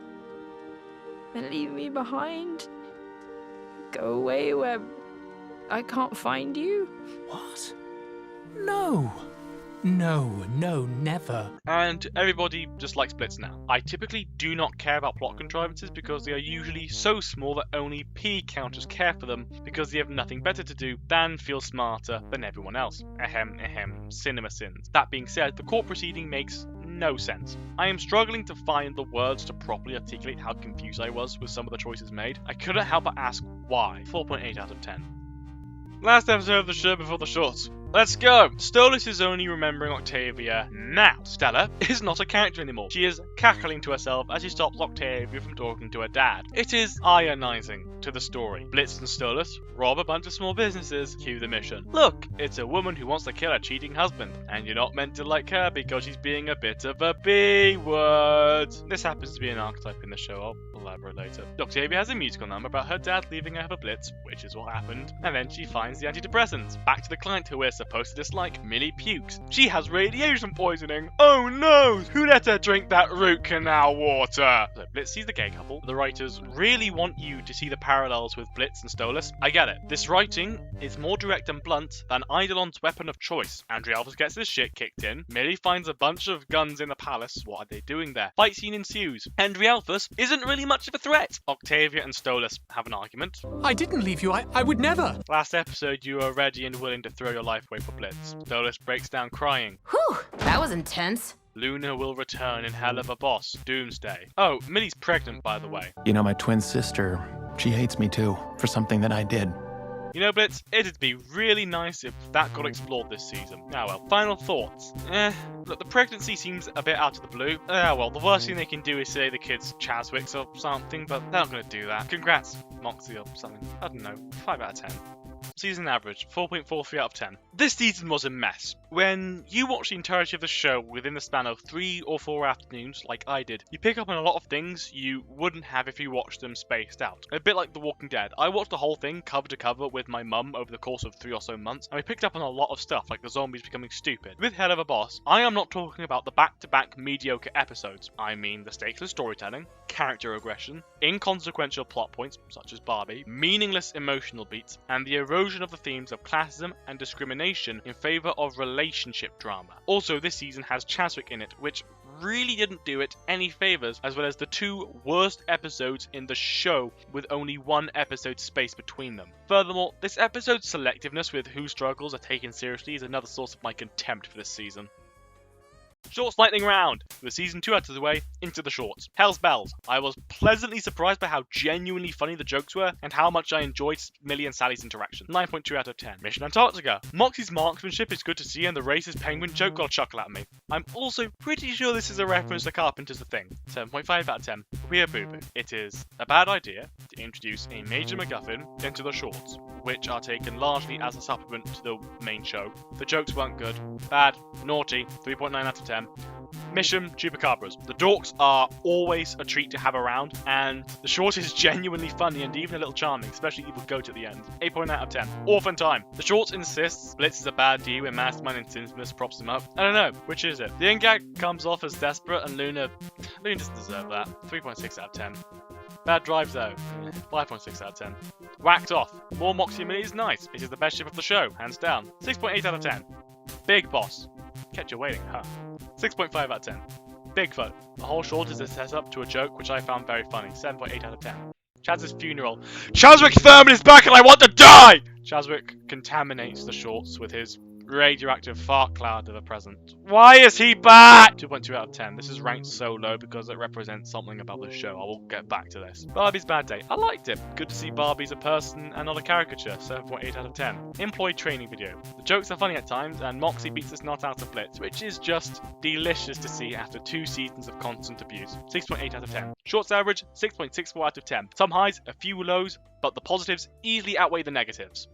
And leave me behind? Go away where I can't find you? What? No. No, never. And everybody just likes Blitz now. I typically do not care about plot contrivances because they are usually so small that only P counters care for them because they have nothing better to do than feel smarter than everyone else. Ahem, cinema sins. That being said, the court proceeding makes no sense. I am struggling to find the words to properly articulate how confused I was with some of the choices made. I couldn't help but ask why. 4.8 out of 10. Last episode of the show before the shorts. Let's go! Stolas is only remembering Octavia now. Stella is not a character anymore. She is cackling to herself as she stops Octavia from talking to her dad. It is ionizing to the story. Blitz and Stolas rob a bunch of small businesses. Cue the mission. Look, it's a woman who wants to kill her cheating husband. And you're not meant to like her because she's being a bit of a B-word. This happens to be an archetype in the show. I'll elaborate later. Octavia has a musical number about her dad leaving her for Blitz, which is what happened. And then she finds the antidepressants. Back to the client who we're supposed to dislike. Millie pukes. She has radiation poisoning. Oh no! Who let her drink that root canal water? So Blitz sees the gay couple. The writers really want you to see the parallels with Blitz and Stolas. I get it. This writing is more direct and blunt than Eidolon's weapon of choice. Andrialphus gets his shit kicked in. Millie finds a bunch of guns in the palace. What are they doing there? Fight scene ensues. Andrialphus isn't really much of a threat. Octavia and Stolas have an argument. I didn't leave you. I would never. Last episode, you were ready and willing to throw your life away for Blitz. Stolas breaks down crying. Whew, that was intense. Luna will return in Helluva Boss, Doomsday. Oh, Millie's pregnant, by the way. You know, my twin sister, she hates me too, for something that I did. You know, Blitz, it'd be really nice if that got explored this season. Ah well, final thoughts. Look, the pregnancy seems a bit out of the blue. Ah well, the worst thing they can do is say the kid's Chaswick's or something, but they're not going to do that. Congrats, Moxie or something. I don't know, 5 out of 10. Season average, 4.43 out of 10. This season was a mess. When you watch the entirety of the show within the span of 3 or 4 afternoons, like I did, you pick up on a lot of things you wouldn't have if you watched them spaced out. A bit like The Walking Dead. I watched the whole thing cover to cover with my mum over the course of 3 or so months, and we picked up on a lot of stuff, like the zombies becoming stupid. With Helluva Boss, I am not talking about the back-to-back mediocre episodes. I mean the stakeless storytelling, character regression, inconsequential plot points, such as Barbie, meaningless emotional beats, and the erosion of the themes of classism and discrimination in favour of relationship drama. Also, this season has Chaswick in it, which really didn't do it any favours, as well as the 2 worst episodes in the show with only 1 episode space between them. Furthermore, this episode's selectiveness with whose struggles are taken seriously is another source of my contempt for this season. Shorts lightning round! With season 2 out of the way, into the shorts. Hell's Bells. I was pleasantly surprised by how genuinely funny the jokes were, and how much I enjoyed Millie and Sally's interaction. 9.2 out of 10. Mission Antarctica. Moxie's marksmanship is good to see, and the racist penguin joke got a chuckle at me. I'm also pretty sure this is a reference to Carpenter's The Thing. 7.5 out of 10. We're boo-boo. It is a bad idea to introduce a major MacGuffin into the shorts, which are taken largely as a supplement to the main show. The jokes weren't good. Bad. Naughty. 3.9 out of 10. Mission Chupacabras. The dorks are always a treat to have around, and the short is genuinely funny and even a little charming, especially Evil Goat at the end. 8.9 out of 10. Orphan Time. The short insists Blitz is a bad D when Mastermind and Sinsmus props him up. I don't know, which is it? The end gag comes off as desperate, and Luna doesn't deserve that. 3.6 out of 10. Bad drive though. 5.6 out of 10. Whacked off. More Moxie Millie is nice. It is the best ship of the show, hands down. 6.8 out of 10. Big Boss. Kept you waiting, huh? 6.5 out of 10. Bigfoot. The whole short is a setup to a joke which I found very funny. 7.8 out of 10. Chaz's funeral. Chaswick Thurman is back and I want to die! Chaswick contaminates the shorts with his radioactive fart cloud of a present. Why is he back? 2.2 out of 10. This is ranked so low because it represents something about the show. I will get back to this. Barbie's Bad Day. I liked it. Good to see Barbie's a person and not a caricature. 7.8 out of 10. Employee training video. The jokes are funny at times and Moxie beats the snot out of Blitz, which is just delicious to see after 2 seasons of constant abuse. 6.8 out of 10. Shorts average, 6.64 out of 10. Some highs, a few lows, but the positives easily outweigh the negatives.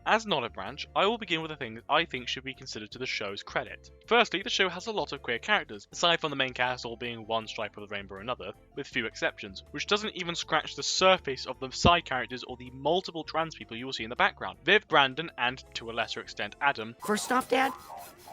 As an olive branch, I will begin with the things I think should be considered to the show's credit. Firstly, the show has a lot of queer characters, aside from the main cast all being one stripe of the rainbow or another, with few exceptions, which doesn't even scratch the surface of the side characters or the multiple trans people you will see in the background. Viv, Brandon, and to a lesser extent Adam. First off, Dad,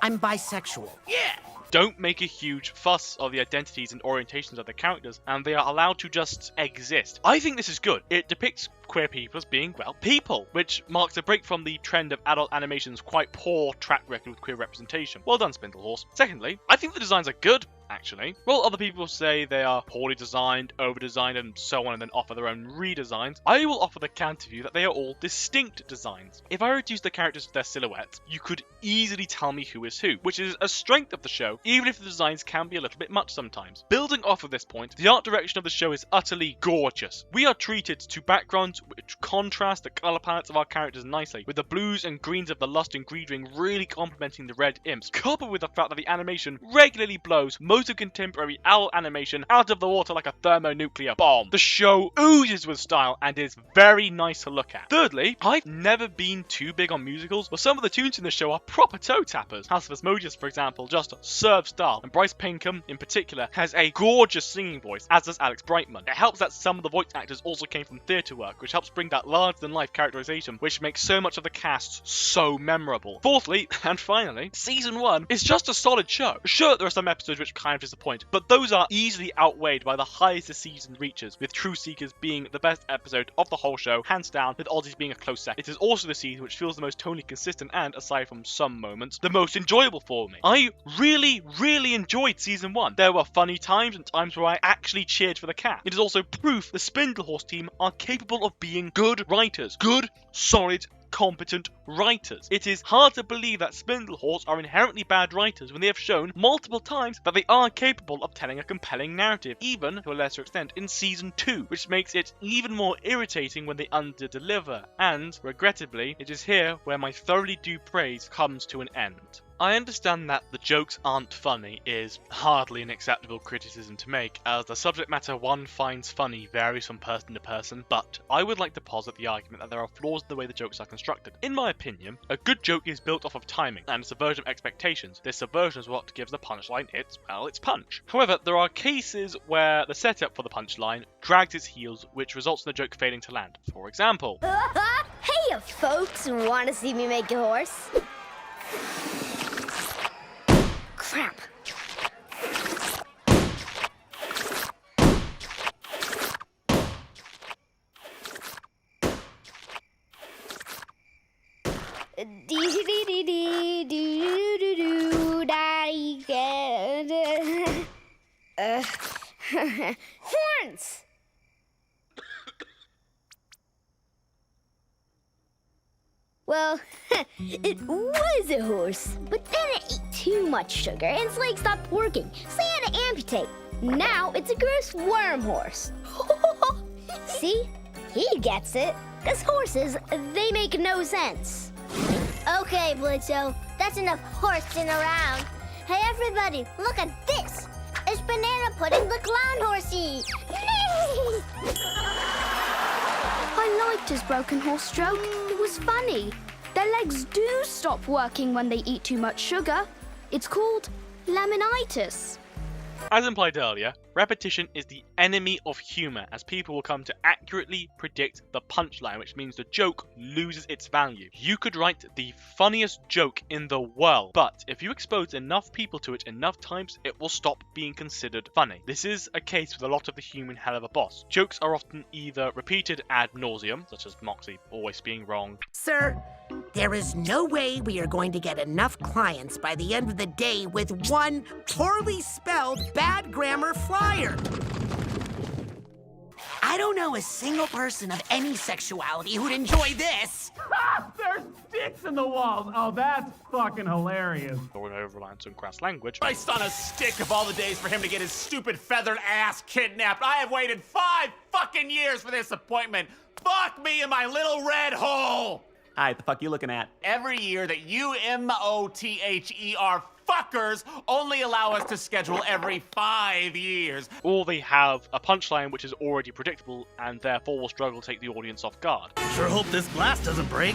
I'm bisexual. Yeah! Don't make a huge fuss of the identities and orientations of the characters, and they are allowed to just exist. I think this is good. It depicts queer people as being, well, people, which marks a break from the trend of adult animation's quite poor track record with queer representation. Well done, Spindlehorse. Secondly, I think the designs are good, actually. Well, other people say they are poorly designed, over-designed, and so on, and then offer their own redesigns. I will offer the counter view that they are all distinct designs. If I reduce the characters to their silhouettes, you could easily tell me who is who, which is a strength of the show, even if the designs can be a little bit much sometimes. Building off of this point, the art direction of the show is utterly gorgeous. We are treated to backgrounds which contrast the colour palettes of our characters nicely, with the blues and greens of the Lust and Greed Ring really complementing the red imps, coupled with the fact that the animation regularly blows most of contemporary owl animation out of the water like a thermonuclear bomb. The show oozes with style and is very nice to look at. Thirdly, I've never been too big on musicals, but some of the tunes in the show are proper toe tappers. House of Asmodeus, for example, just serves style, and Bryce Pinkham, in particular, has a gorgeous singing voice, as does Alex Brightman. It helps that some of the voice actors also came from theatre work, which helps bring that larger-than-life characterization, which makes so much of the cast so memorable. Fourthly, and finally, Season 1 is just a solid show. Sure, there are some episodes which kind of disappoint, but those are easily outweighed by the highest the season reaches, with True Seekers being the best episode of the whole show, hands down, with Aussies being a close second. It is also the season which feels the most tonally consistent and, aside from some moments, the most enjoyable for me. I really enjoyed Season 1. There were funny times and times where I actually cheered for the cat. It is also proof the Spindlehorse team are capable of being good writers. Good, solid, incompetent writers. It is hard to believe that Spindlehorse are inherently bad writers when they have shown multiple times that they are capable of telling a compelling narrative, even to a lesser extent in Season 2, which makes it even more irritating when they underdeliver, and, regrettably, it is here where my thoroughly due praise comes to an end. I understand that the jokes aren't funny is hardly an acceptable criticism to make, as the subject matter one finds funny varies from person to person, but I would like to posit the argument that there are flaws in the way the jokes are constructed. In my opinion, a good joke is built off of timing and a subversion of expectations. This subversion is what gives the punchline its punch. However, there are cases where the setup for the punchline drags its heels, which results in the joke failing to land. For example, Hey folks, wanna see me make a horse? Crap. Horns! Well, it was a horse, but then it ate too much sugar and its legs stopped working, so I had to amputate. Now it's a gross worm horse. See? He gets it. Because horses, they make no sense. Okay, Blitzo, that's enough horsing around. Hey, everybody, look at this. It's Banana Pudding the Clown Horsey. I liked his broken horse joke. It was funny. Their legs do stop working when they eat too much sugar. It's called laminitis. as implied earlier, repetition is the enemy of humor, as people will come to accurately predict the punchline, which means the joke loses its value. You could write the funniest joke in the world, but if you expose enough people to it enough times, it will stop being considered funny. This is a case with a lot of the human Helluva Boss. Jokes are often either repeated ad nauseum, such as Moxie always being wrong. Sir, there is no way we are going to get enough clients by the end of the day with one poorly spelled, bad grammar flyer. I don't know a single person of any sexuality who'd enjoy this. There's sticks in the walls. Oh, that's fucking hilarious. Or an over-reliance on crass language. Christ on a stick of all the days for him to get his stupid feathered ass kidnapped. I have waited 5 fucking years for this appointment. Fuck me in my little red hole. Hi, the fuck you looking at? Every year that you MOTHER fuckers only allow us to schedule every 5 years. Or they have a punchline which is already predictable and therefore will struggle to take the audience off guard. Sure hope this glass doesn't break.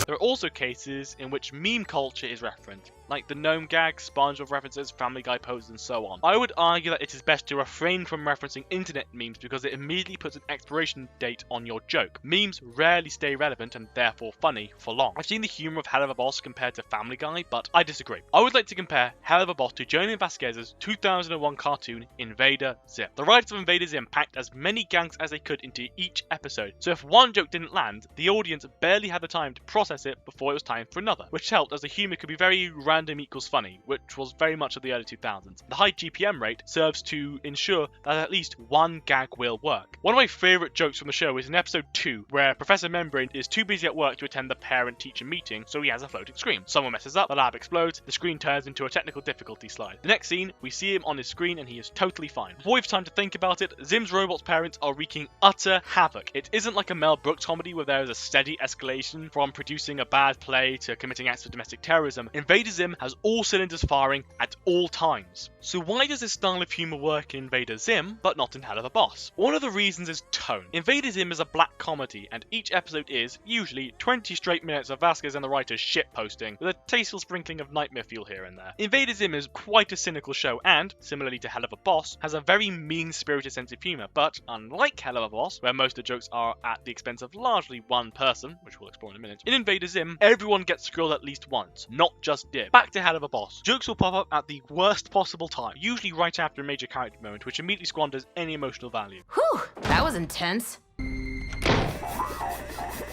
There are also cases in which meme culture is referenced, like the gnome gag, SpongeBob references, Family Guy poses, and so on. I would argue that it is best to refrain from referencing internet memes because it immediately puts an expiration date on your joke. Memes rarely stay relevant and therefore funny for long. I've seen the humour of Helluva Boss compared to Family Guy, but I disagree. I would like to compare Helluva Boss to Joni Vasquez's 2001 cartoon Invader Zim. The writers of Invader Zim packed as many gags as they could into each episode, so if one joke didn't land, the audience barely had the time to process it before it was time for another, which helped as the humour could be very random equals funny, which was very much of the early 2000s. The high GPM rate serves to ensure that at least one gag will work. One of my favourite jokes from the show is in episode 2, where Professor Membrane is too busy at work to attend the parent-teacher meeting, so he has a floating screen. Someone messes up, the lab explodes, the screen turns into a technical difficulty slide. The next scene, we see him on his screen and he is totally fine. Before we have time to think about it, Zim's robot's parents are wreaking utter havoc. It isn't like a Mel Brooks comedy where there is a steady escalation from producing a bad play to committing acts of domestic terrorism. Invader Zim has all cylinders firing at all times. So why does this style of humour work in Invader Zim, but not in Helluva Boss? One of the reasons is tone. Invader Zim is a black comedy, and each episode is, usually, 20 straight minutes of Vasquez and the writers shitposting, with a tasteful sprinkling of nightmare fuel here and there. Invader Zim is quite a cynical show, and, similarly to Helluva Boss, has a very mean-spirited sense of humour, but unlike Helluva Boss, where most of the jokes are at the expense of largely one person, which we'll explore in a minute, in Invader Zim, everyone gets grilled at least once, not just Dib. Back to Helluva Boss. Jokes will pop up at the worst possible time, usually right after a major character moment, which immediately squanders any emotional value. Whew, that was intense.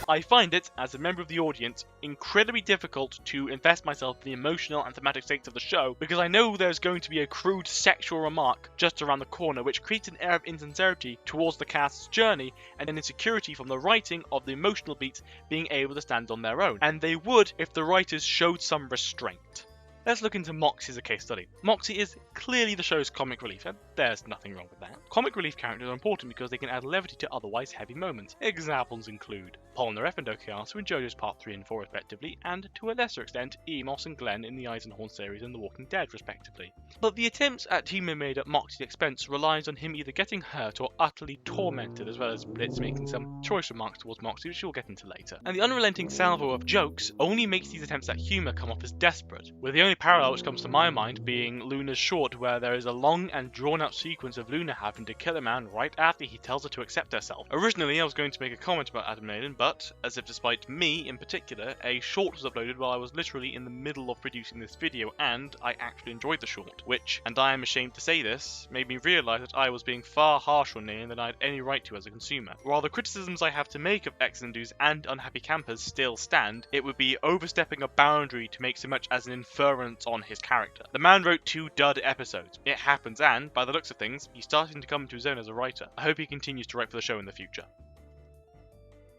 I find it, as a member of the audience, incredibly difficult to invest myself in the emotional and thematic stakes of the show, because I know there's going to be a crude sexual remark just around the corner, which creates an air of insincerity towards the cast's journey, and an insecurity from the writing of the emotional beats being able to stand on their own. And they would if the writers showed some restraint. Let's look into Moxie as a case study. Moxie is clearly the show's comic relief, and there's nothing wrong with that. Comic relief characters are important because they can add levity to otherwise heavy moments. Examples include Polnareff and Okiasu in JoJo's Part 3 and 4 respectively, and to a lesser extent, Emos and Glenn in the Eisenhorn series and The Walking Dead respectively. But the attempts at humor made at Moxie's expense relies on him either getting hurt or utterly tormented, as well as Blitz making some choice remarks towards Moxie, which we'll get into later. And the unrelenting salvo of jokes only makes these attempts at humor come off as desperate, with the only parallel which comes to my mind being Luna's short, where there is a long and drawn out sequence of Luna having to kill a man right after he tells her to accept herself. Originally I was going to make a comment about Adam Naden, but as if despite me in particular, a short was uploaded while I was literally in the middle of producing this video, and I actually enjoyed the short, which, and I am ashamed to say this, made me realise that I was being far harsher on Naden than I had any right to as a consumer. While the criticisms I have to make of X's and Do's and Unhappy Campers still stand, it would be overstepping a boundary to make so much as an inference on his character. The man wrote 2 dud episodes. It happens, and by the looks of things, he's starting to come into his own as a writer. I hope he continues to write for the show in the future.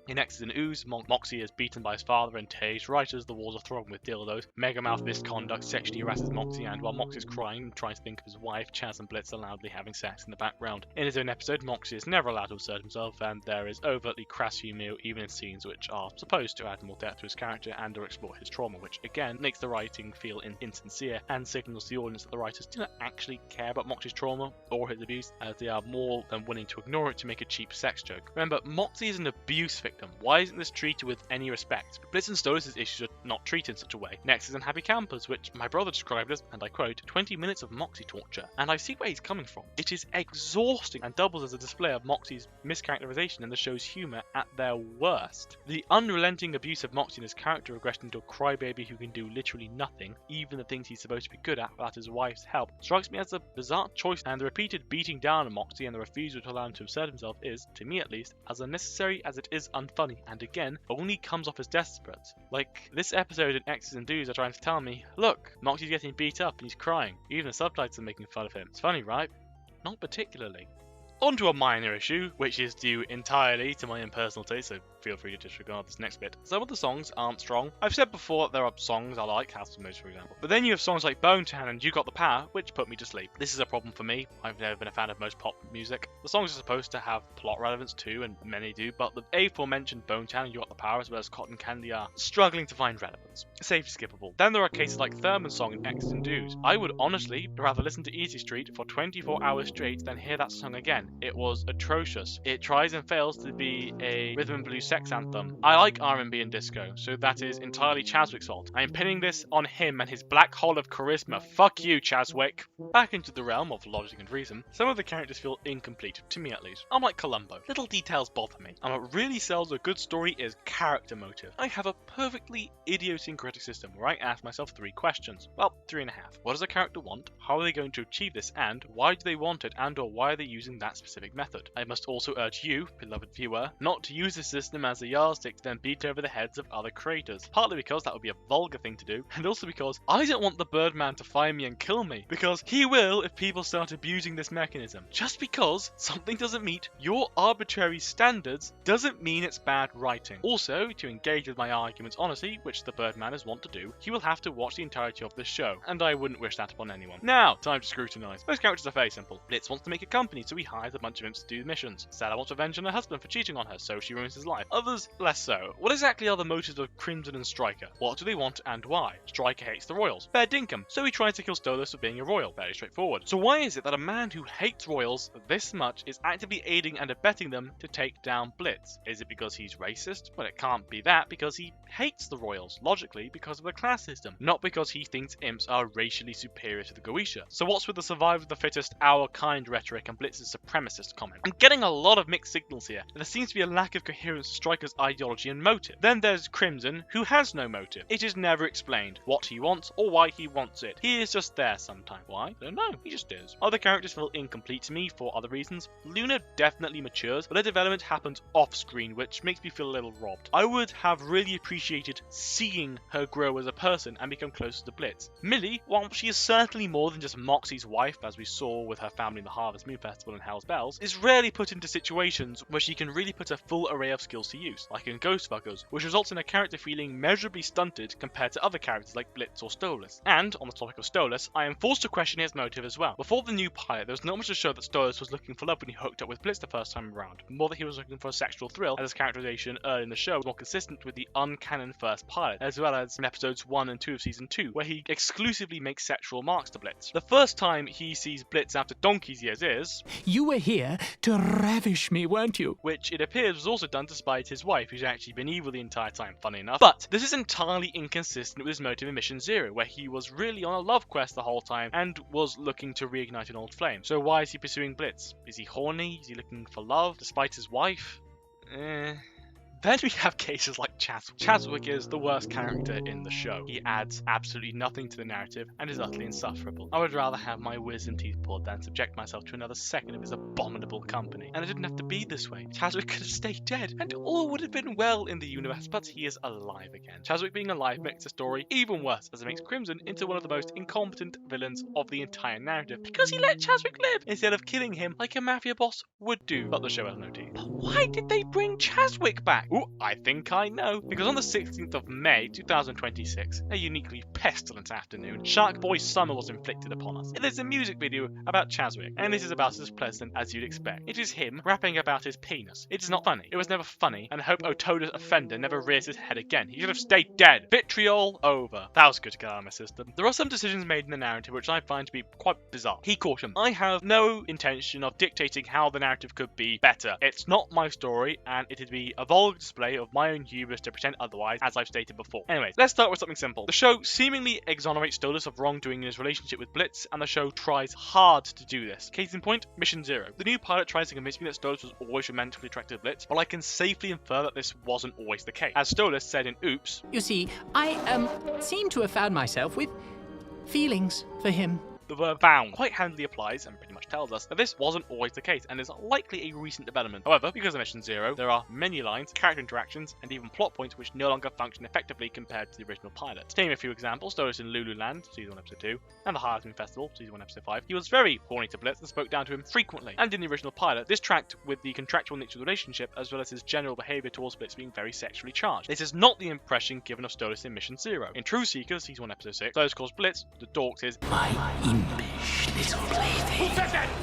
In X's and Ooze, Moxie is beaten by his father and tased right as the walls are thronged with dildos. Megamouth misconduct sexually harasses Moxie, and while Moxie's crying and trying to think of his wife, Chaz and Blitz are loudly having sex in the background. In his own episode, Moxie is never allowed to assert himself, and there is overtly crass humor even in scenes which are supposed to add more depth to his character and or explore his trauma, which again makes the writing feel insincere and signals to the audience that the writers do not actually care about Moxie's trauma or his abuse, as they are more than willing to ignore it to make a cheap sex joke. Remember, Moxie is an abuse victim. Why isn't this treated with any respect? Blitz and Stolas' issues are not treated in such a way. Next is Unhappy Campers, which my brother described as, and I quote, 20 minutes of Moxie torture. And I see where he's coming from. It is exhausting and doubles as a display of Moxie's mischaracterization and the show's humour at their worst. The unrelenting abuse of Moxie and his character regression into a crybaby who can do literally nothing, even the things he's supposed to be good at without his wife's help, strikes me as a bizarre choice, and the repeated beating down of Moxie and the refusal to allow him to assert himself is, to me at least, as unnecessary as it is unfunny, and again, only comes off as desperate. Like, this episode in X's and Do's are trying to tell me, look, Moxie's getting beat up and he's crying. Even the subtitles are making fun of him. It's funny, right? Not particularly. On to a minor issue, which is due entirely to my impersonal taste, so feel free to disregard this next bit. Some of the songs aren't strong. I've said before that there are songs I like, House of Moose for example. But then you have songs like Bone Town and You Got the Power, which put me to sleep. This is a problem for me. I've never been a fan of most pop music. The songs are supposed to have plot relevance too, and many do, but the aforementioned Bone Town and You Got the Power, as well as Cotton Candy, are struggling to find relevance. Safely skippable. Then there are cases like Thurman's song in X's and Do's. I would honestly rather listen to Easy Street for 24 hours straight than hear that song again. It was atrocious. It tries and fails to be a rhythm and blues sex anthem. I like R&B and disco, so that is entirely Chaswick's fault. I am pinning this on him and his black hole of charisma. Fuck you, Chaswick. Back into the realm of logic and reason, some of the characters feel incomplete, to me at least. I'm like Columbo. Little details bother me, and what really sells a good story is character motive. I have a perfectly idiosyncratic system where I ask myself 3 questions. Well, 3.5. What does a character want? How are they going to achieve this? And why do they want it? And or why are they using that specific method? I must also urge you, beloved viewer, not to use this system as a yardstick to then beat over the heads of other creators. Partly because that would be a vulgar thing to do, and also because I don't want the Birdman to find me and kill me, because he will if people start abusing this mechanism. Just because something doesn't meet your arbitrary standards doesn't mean it's bad writing. Also, to engage with my arguments honestly, which the Birdman is wont to do, he will have to watch the entirety of this show, and I wouldn't wish that upon anyone. Now, time to scrutinise. Most characters are very simple. Blitz wants to make a company, so he hires a bunch of imps to do the missions. Sarah wants revenge on her husband for cheating on her, so she ruins his life. Others, less so. What exactly are the motives of Crimson and Stryker? What do they want and why? Stryker hates the royals. Fair dinkum. So he tries to kill Stolas for being a royal. Very straightforward. So why is it that a man who hates royals this much is actively aiding and abetting them to take down Blitz? Is it because he's racist? Well, it can't be that, because he hates the royals, logically because of the class system, not because he thinks imps are racially superior to the Goetia. So what's with the survival of the fittest, our kind rhetoric and Blitz's supremacist comment. I'm getting a lot of mixed signals here, and there seems to be a lack of coherence to Stryker's ideology and motive. Then there's Crimson, who has no motive. It is never explained what he wants or why he wants it. He is just there sometimes. Why? I don't know. He just is. Other characters feel incomplete to me for other reasons. Luna definitely matures, but her development happens off-screen, which makes me feel a little robbed. I would have really appreciated seeing her grow as a person and become closer to Blitz. Millie, while she is certainly more than just Moxie's wife, as we saw with her family in the Harvest Moon Festival and Hell's Bells, is rarely put into situations where she can really put a full array of skills to use, like in Ghostfuckers, which results in a character feeling measurably stunted compared to other characters like Blitz or Stolas. And, on the topic of Stolas, I am forced to question his motive as well. Before the new pilot, there was not much to show that Stolas was looking for love when he hooked up with Blitz the first time around, more that he was looking for a sexual thrill, as his characterization early in the show was more consistent with the uncanon first pilot, as well as in episodes 1 and 2 of season 2, where he exclusively makes sexual marks to Blitz. The first time he sees Blitz after donkey's years is, "You were here to ravish me, weren't you?" which it appears was also done to spite his wife, who's actually been evil the entire time, funny enough. But this is entirely inconsistent with his motive in Mission Zero, where he was really on a love quest the whole time and was looking to reignite an old flame. So why is he pursuing Blitz? Is he horny? Is he looking for love despite his wife? Then we have cases like Chazwick. Chazwick is the worst character in the show. He adds absolutely nothing to the narrative and is utterly insufferable. I would rather have my wisdom teeth pulled than subject myself to another second of his abominable company. And it didn't have to be this way. Chazwick could have stayed dead, and all would have been well in the universe, but he is alive again. Chazwick being alive makes the story even worse, as it makes Crimson into one of the most incompetent villains of the entire narrative, because he let Chazwick live, instead of killing him like a mafia boss would do. But the show has no teeth. But why did they bring Chazwick back? Ooh, I think I know. Because on the 16th of May, 2026, a uniquely pestilent afternoon, Shark Boy Summer was inflicted upon us. It is a music video about Chazwick, and this is about as pleasant as you'd expect. It is him rapping about his penis. It is not funny. It was never funny, and I hope Otoda's offender never rears his head again. He should have stayed dead. Vitriol over. That was good to get out of my system. There are some decisions made in the narrative which I find to be quite bizarre. He cautioned, I have no intention of dictating how the narrative could be better. It's not my story, and it'd be a vulgar display of my own hubris to pretend otherwise, as I've stated before. Anyways, let's start with something simple. The show seemingly exonerates Stolas of wrongdoing in his relationship with Blitz, and the show tries hard to do this. Case in point, Mission Zero. The new pilot tries to convince me that Stolas was always romantically attracted to Blitz, but I can safely infer that this wasn't always the case. As Stolas said in Oops, "You see, I seem to have found myself with feelings for him." The verb found quite handily applies and pretty much tells us that this wasn't always the case and is likely a recent development. However, because of Mission Zero, there are many lines, character interactions, and even plot points which no longer function effectively compared to the original pilot. To name a few examples, Stolas in Lululand, Season 1, Episode 2, and the Harvest Moon Festival, Season 1, Episode 5, he was very horny to Blitz and spoke down to him frequently. And in the original pilot, this tracked with the contractual nature of the relationship as well as his general behaviour towards Blitz being very sexually charged. This is not the impression given of Stolas in Mission Zero. In True Seekers, Season 1, Episode 6, Stolas calls Blitz, the dorks, his my impish little plaything.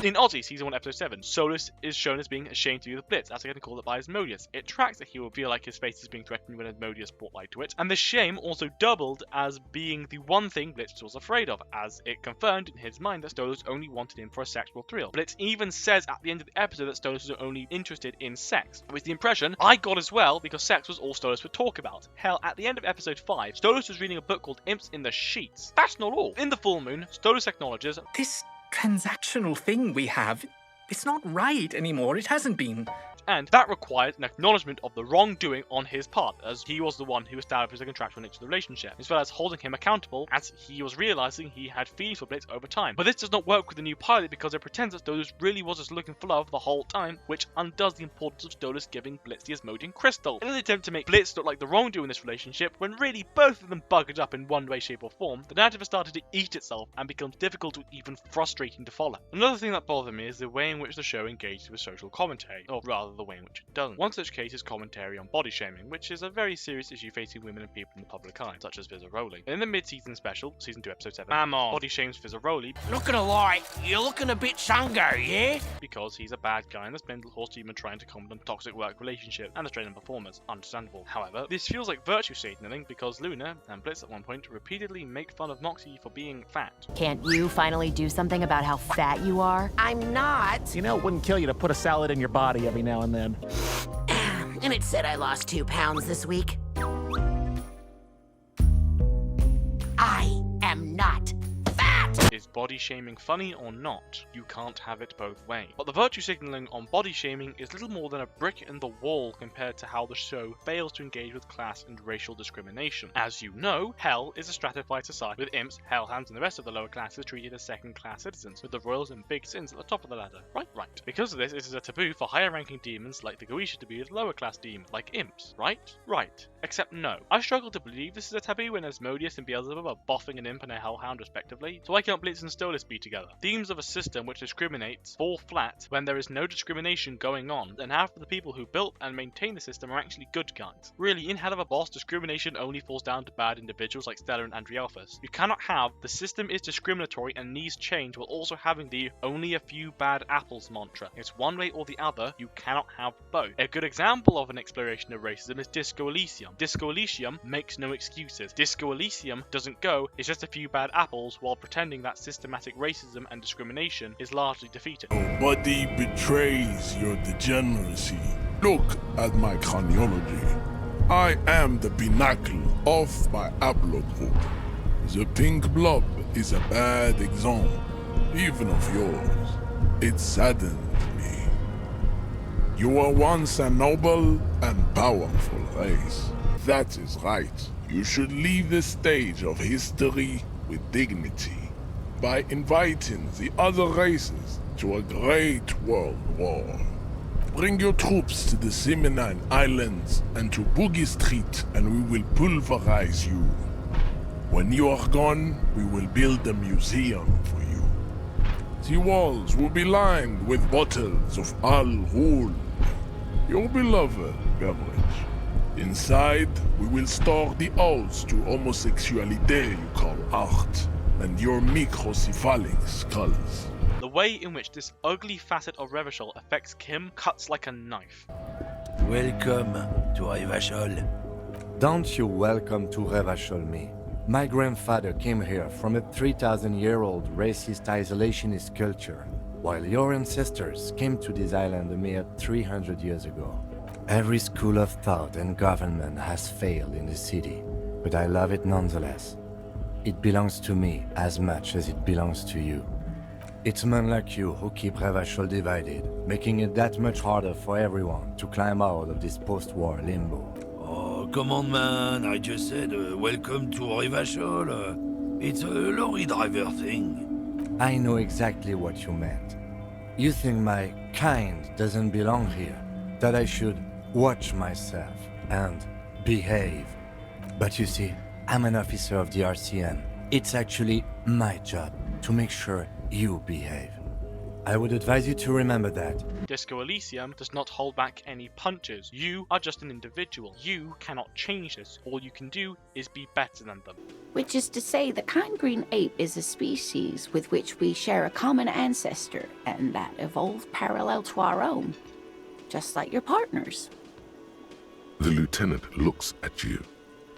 In Ozzy, Season 1, Episode 7, Stolas is shown as being ashamed to be with Blitz after getting called up by Asmodeus. It tracks that he will feel like his face is being threatened when Asmodeus brought light to it, and the shame also doubled as being the one thing Blitz was afraid of, as it confirmed in his mind that Stolas only wanted him for a sexual thrill. Blitz even says at the end of the episode that Stolas was only interested in sex, with the impression I got as well because sex was all Stolas would talk about. Hell, at the end of episode 5, Stolas was reading a book called Imps in the Sheets. That's not all. In the full moon, Stolas acknowledges This transactional thing we have, it's not right anymore. It hasn't been. And that required an acknowledgement of the wrongdoing on his part, as he was the one who established the contractual nature of the relationship, as well as holding him accountable as he was realizing he had feelings for Blitz over time. But this does not work with the new pilot because it pretends that Stolas really was just looking for love the whole time, which undoes the importance of Stolas giving Blitz the Asmodean crystal. In an attempt to make Blitz look like the wrongdoer in this relationship, when really both of them buggered up in one way, shape or form, the narrative has started to eat itself and becomes difficult or even frustrating to follow. Another thing that bothered me is the way in which the show engages with social commentary, or rather the way in which it doesn't. One such case is commentary on body shaming, which is a very serious issue facing women and people in the public eye, such as Vizzaroli. In the mid-season special, Season 2, Episode 7, Mammon body shames Vizzaroli. Not gonna lie, you're looking a bit sungo, yeah? Because he's a bad guy and the Spindle Horse team are trying to comment on toxic work relationship and the strain on performers. Understandable. However, this feels like virtue signaling because Luna and Blitz at one point repeatedly make fun of Moxie for being fat. Can't you finally do something about how fat you are? I'm not. You know, it wouldn't kill you to put a salad in your body every now and then. And it said I lost 2 pounds this week. I am not fat! His body shaming funny or not? You can't have it both ways. But the virtue signaling on body shaming is little more than a brick in the wall compared to how the show fails to engage with class and racial discrimination. As you know, Hell is a stratified society with imps, hellhounds, and the rest of the lower classes treated as second-class citizens, with the royals and big sins at the top of the ladder. Right. Because of this, it is a taboo for higher-ranking demons like the Goetia to be with lower-class demons, like imps. Right. Except no. I struggle to believe this is a taboo when Asmodeus and Beelzebub are boffing an imp and a hellhound respectively, so why can't Blitz and Stolas be together? Themes of a system which discriminates fall flat when there is no discrimination going on, and half of the people who built and maintain the system are actually good guys. Really, in Helluva Boss, discrimination only falls down to bad individuals like Stella and Andrielphus. You cannot have the system is discriminatory and needs change while also having the only a few bad apples mantra. It's one way or the other, you cannot have both. A good example of an exploration of racism is Disco Elysium. Disco Elysium makes no excuses. Disco Elysium doesn't go, it's just a few bad apples, while pretending that systematic racism and discrimination is largely defeated. Nobody betrays your degeneracy. Look at my chronology. I am the pinnacle of my haplogroup. The pink blob is a bad example, even of yours. It saddens me. You were once a noble and powerful race. That is right. You should leave the stage of history with dignity by inviting the other races to a great world war. Bring your troops to the Seminine Islands and to Boogie Street, and we will pulverize you. When you are gone, we will build a museum for you. The walls will be lined with bottles of Al Ghul, your beloved beverage. Inside, we will store the odes to homosexuality you call art, and your microcephalic skulls. The way in which this ugly facet of Revachol affects Kim cuts like a knife. Welcome to Revachol. Don't you welcome to Revachol me. My grandfather came here from a 3,000-year-old racist isolationist culture, while your ancestors came to this island a mere 300 years ago. Every school of thought and government has failed in the city, but I love it nonetheless. It belongs to me as much as it belongs to you. It's men like you who keep Revachol divided, making it that much harder for everyone to climb out of this post-war limbo. Oh, come on, man. I just said welcome to Revachol. It's a lorry driver thing. I know exactly what you meant. You think my kind doesn't belong here, that I should watch myself and behave. But you see, I'm an officer of the RCM. It's actually my job to make sure you behave. I would advise you to remember that. Disco Elysium does not hold back any punches. You are just an individual. You cannot change this. All you can do is be better than them. Which is to say, the kind green ape is a species with which we share a common ancestor, and that evolved parallel to our own. Just like your partners. The lieutenant looks at you,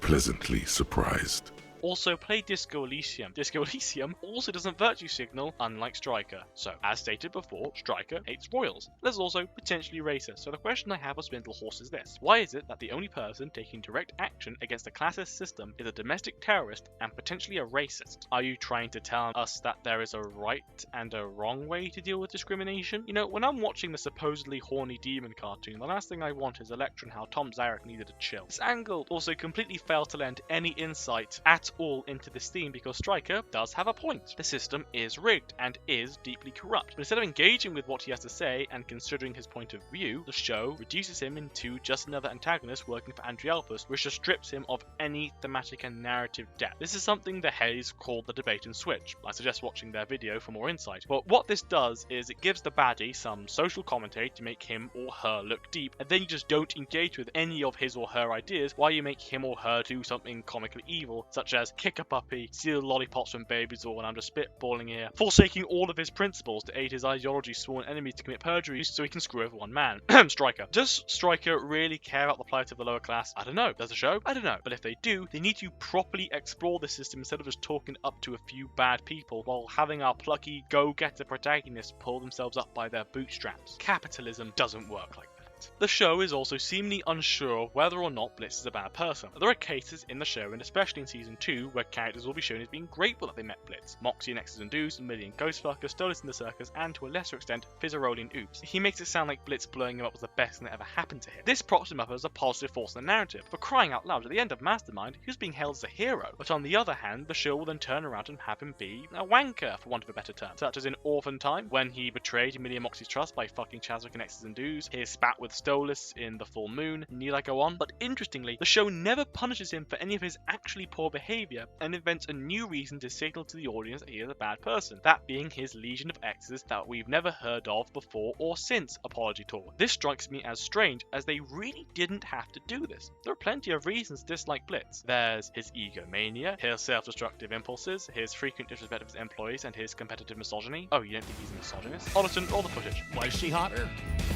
pleasantly surprised. Also, play Disco Elysium. Disco Elysium also doesn't virtue signal, unlike Striker. So, as stated before, Striker hates royals. There's also potentially racist. So the question I have for Spindlehorse is this. Why is it that the only person taking direct action against a classist system is a domestic terrorist and potentially a racist? Are you trying to tell us that there is a right and a wrong way to deal with discrimination? You know, when I'm watching the supposedly horny demon cartoon, the last thing I want is a lecture on how Tom Zarek needed a chill. This angle also completely failed to lend any insight at all into this theme because Striker does have a point. The system is rigged and is deeply corrupt. But instead of engaging with what he has to say and considering his point of view, the show reduces him into just another antagonist working for Andrielphus, which just strips him of any thematic and narrative depth. This is something the Hayes called the debate and switch. I suggest watching their video for more insight. But what this does is it gives the baddie some social commentary to make him or her look deep, and then you just don't engage with any of his or her ideas while you make him or her do something comically evil, such as kick a puppy, steal lollipops from babies, or, and I'm just spitballing here, forsaking all of his principles to aid his ideology's sworn enemies to commit perjury so he can screw over one man. Striker. Does Striker really care about the plight of the lower class? I don't know. Does the show? I don't know. But if they do, they need to properly explore the system instead of just talking up to a few bad people while having our plucky go-getter protagonists pull themselves up by their bootstraps. Capitalism doesn't work like that. it. The show is also seemingly unsure of whether or not Blitz is a bad person. There are cases in the show, and especially in season 2, where characters will be shown as being grateful that they met Blitz. Moxie in X's and Do's, Millie in Ghostfucker, Stolas in the Circus, and to a lesser extent, Fizzaroli in Oops. He makes it sound like Blitz blowing him up was the best thing that ever happened to him. This props him up as a positive force in the narrative. For crying out loud, at the end of Mastermind, he was being hailed as a hero. But on the other hand, the show will then turn around and have him be a wanker, for want of a better term. Such as in Orphan Time, when he betrayed Millie and Moxie's trust by fucking Chazwick in X's and Do's, his spat with Stolas in The Full Moon, need I go on? But interestingly, the show never punishes him for any of his actually poor behaviour, and invents a new reason to signal to the audience that he is a bad person, that being his legion of exes that we've never heard of before or since Apology Tour. This strikes me as strange, as they really didn't have to do this. There are plenty of reasons to dislike Blitz. There's his egomania, his self-destructive impulses, his frequent disrespect of his employees, and his competitive misogyny. Oh, you don't think he's a misogynist? Hodgson, roll the footage. Was she hotter?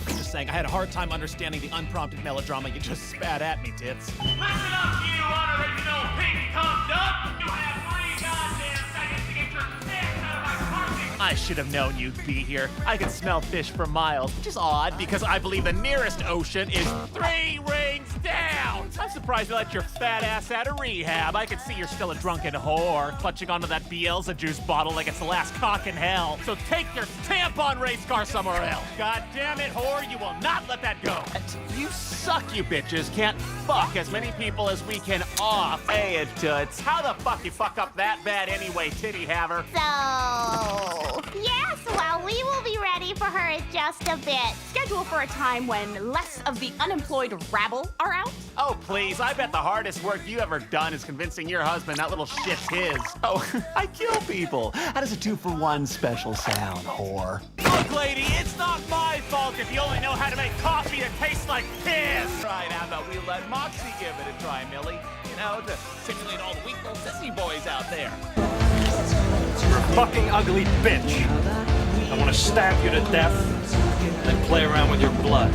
I'm just saying, I had a hard time understanding the unprompted melodrama you just spat at me, tits. Listen up, you unoriginal pink conduct! You have 3 goddamn seconds to get your dicks out of my parking! I should have known you'd be here. I can smell fish for miles, which is odd because I believe the nearest ocean is 3 rings down. I'm surprised you let your fat ass out of rehab. I can see you're still a drunken whore, clutching onto that Beelzejuice bottle like it's the last cock in hell. So take your tampon race car somewhere else. God damn it, whore, you will not let that go. You suck, you bitches. Can't fuck as many people as we can off. Hey, it toots. How the fuck you fuck up that bad anyway, titty haver? So, yes, well, we will be ready for her in just a bit. Schedule for a time when less of the unemployed rabble are out. Oh, please. I bet the hardest work you ever done is convincing your husband that little shit's his. Oh, I kill people. How does a 2-for-1 special sound, whore? Look, lady, it's not my fault if you only know how to make coffee that tastes like piss. Right, how about we let Moxie give it a try, Millie? You know, to simulate all the weak little sissy boys out there. You're a fucking ugly bitch. I want to stab you to death, then play around with your blood.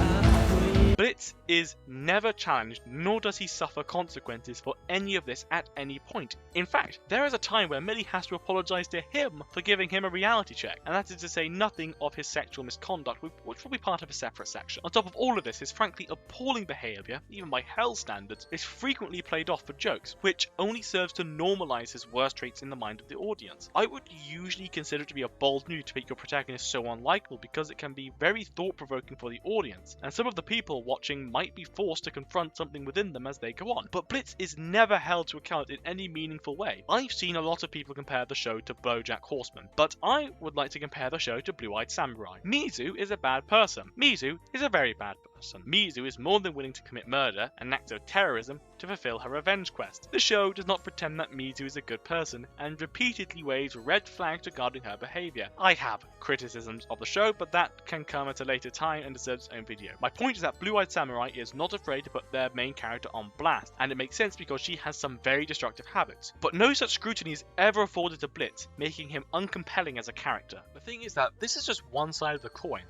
Blitz is never challenged, nor does he suffer consequences for any of this at any point. In fact, there is a time where Millie has to apologise to him for giving him a reality check, and that is to say nothing of his sexual misconduct, which will be part of a separate section. On top of all of this, his frankly appalling behaviour, even by hell standards, is frequently played off for jokes, which only serves to normalise his worst traits in the mind of the audience. I would usually consider it to be a bold move to make your protagonist so unlikable, because it can be very thought-provoking for the audience, and some of the people watching might be forced to confront something within them as they go on. But Blitz is never held to account in any meaningful way. I've seen a lot of people compare the show to BoJack Horseman, but I would like to compare the show to Blue-Eyed Samurai. Mizu is a bad person. Mizu is a very bad person. Mizu is more than willing to commit murder, an act of terrorism, to fulfill her revenge quest. The show does not pretend that Mizu is a good person, and repeatedly waves red flags regarding her behaviour. I have criticisms of the show, but that can come at a later time and deserves its own video. My point is that Blue-Eyed Samurai is not afraid to put their main character on blast, and it makes sense because she has some very destructive habits. But no such scrutiny is ever afforded to Blitz, making him uncompelling as a character. The thing is that this is just one side of the coin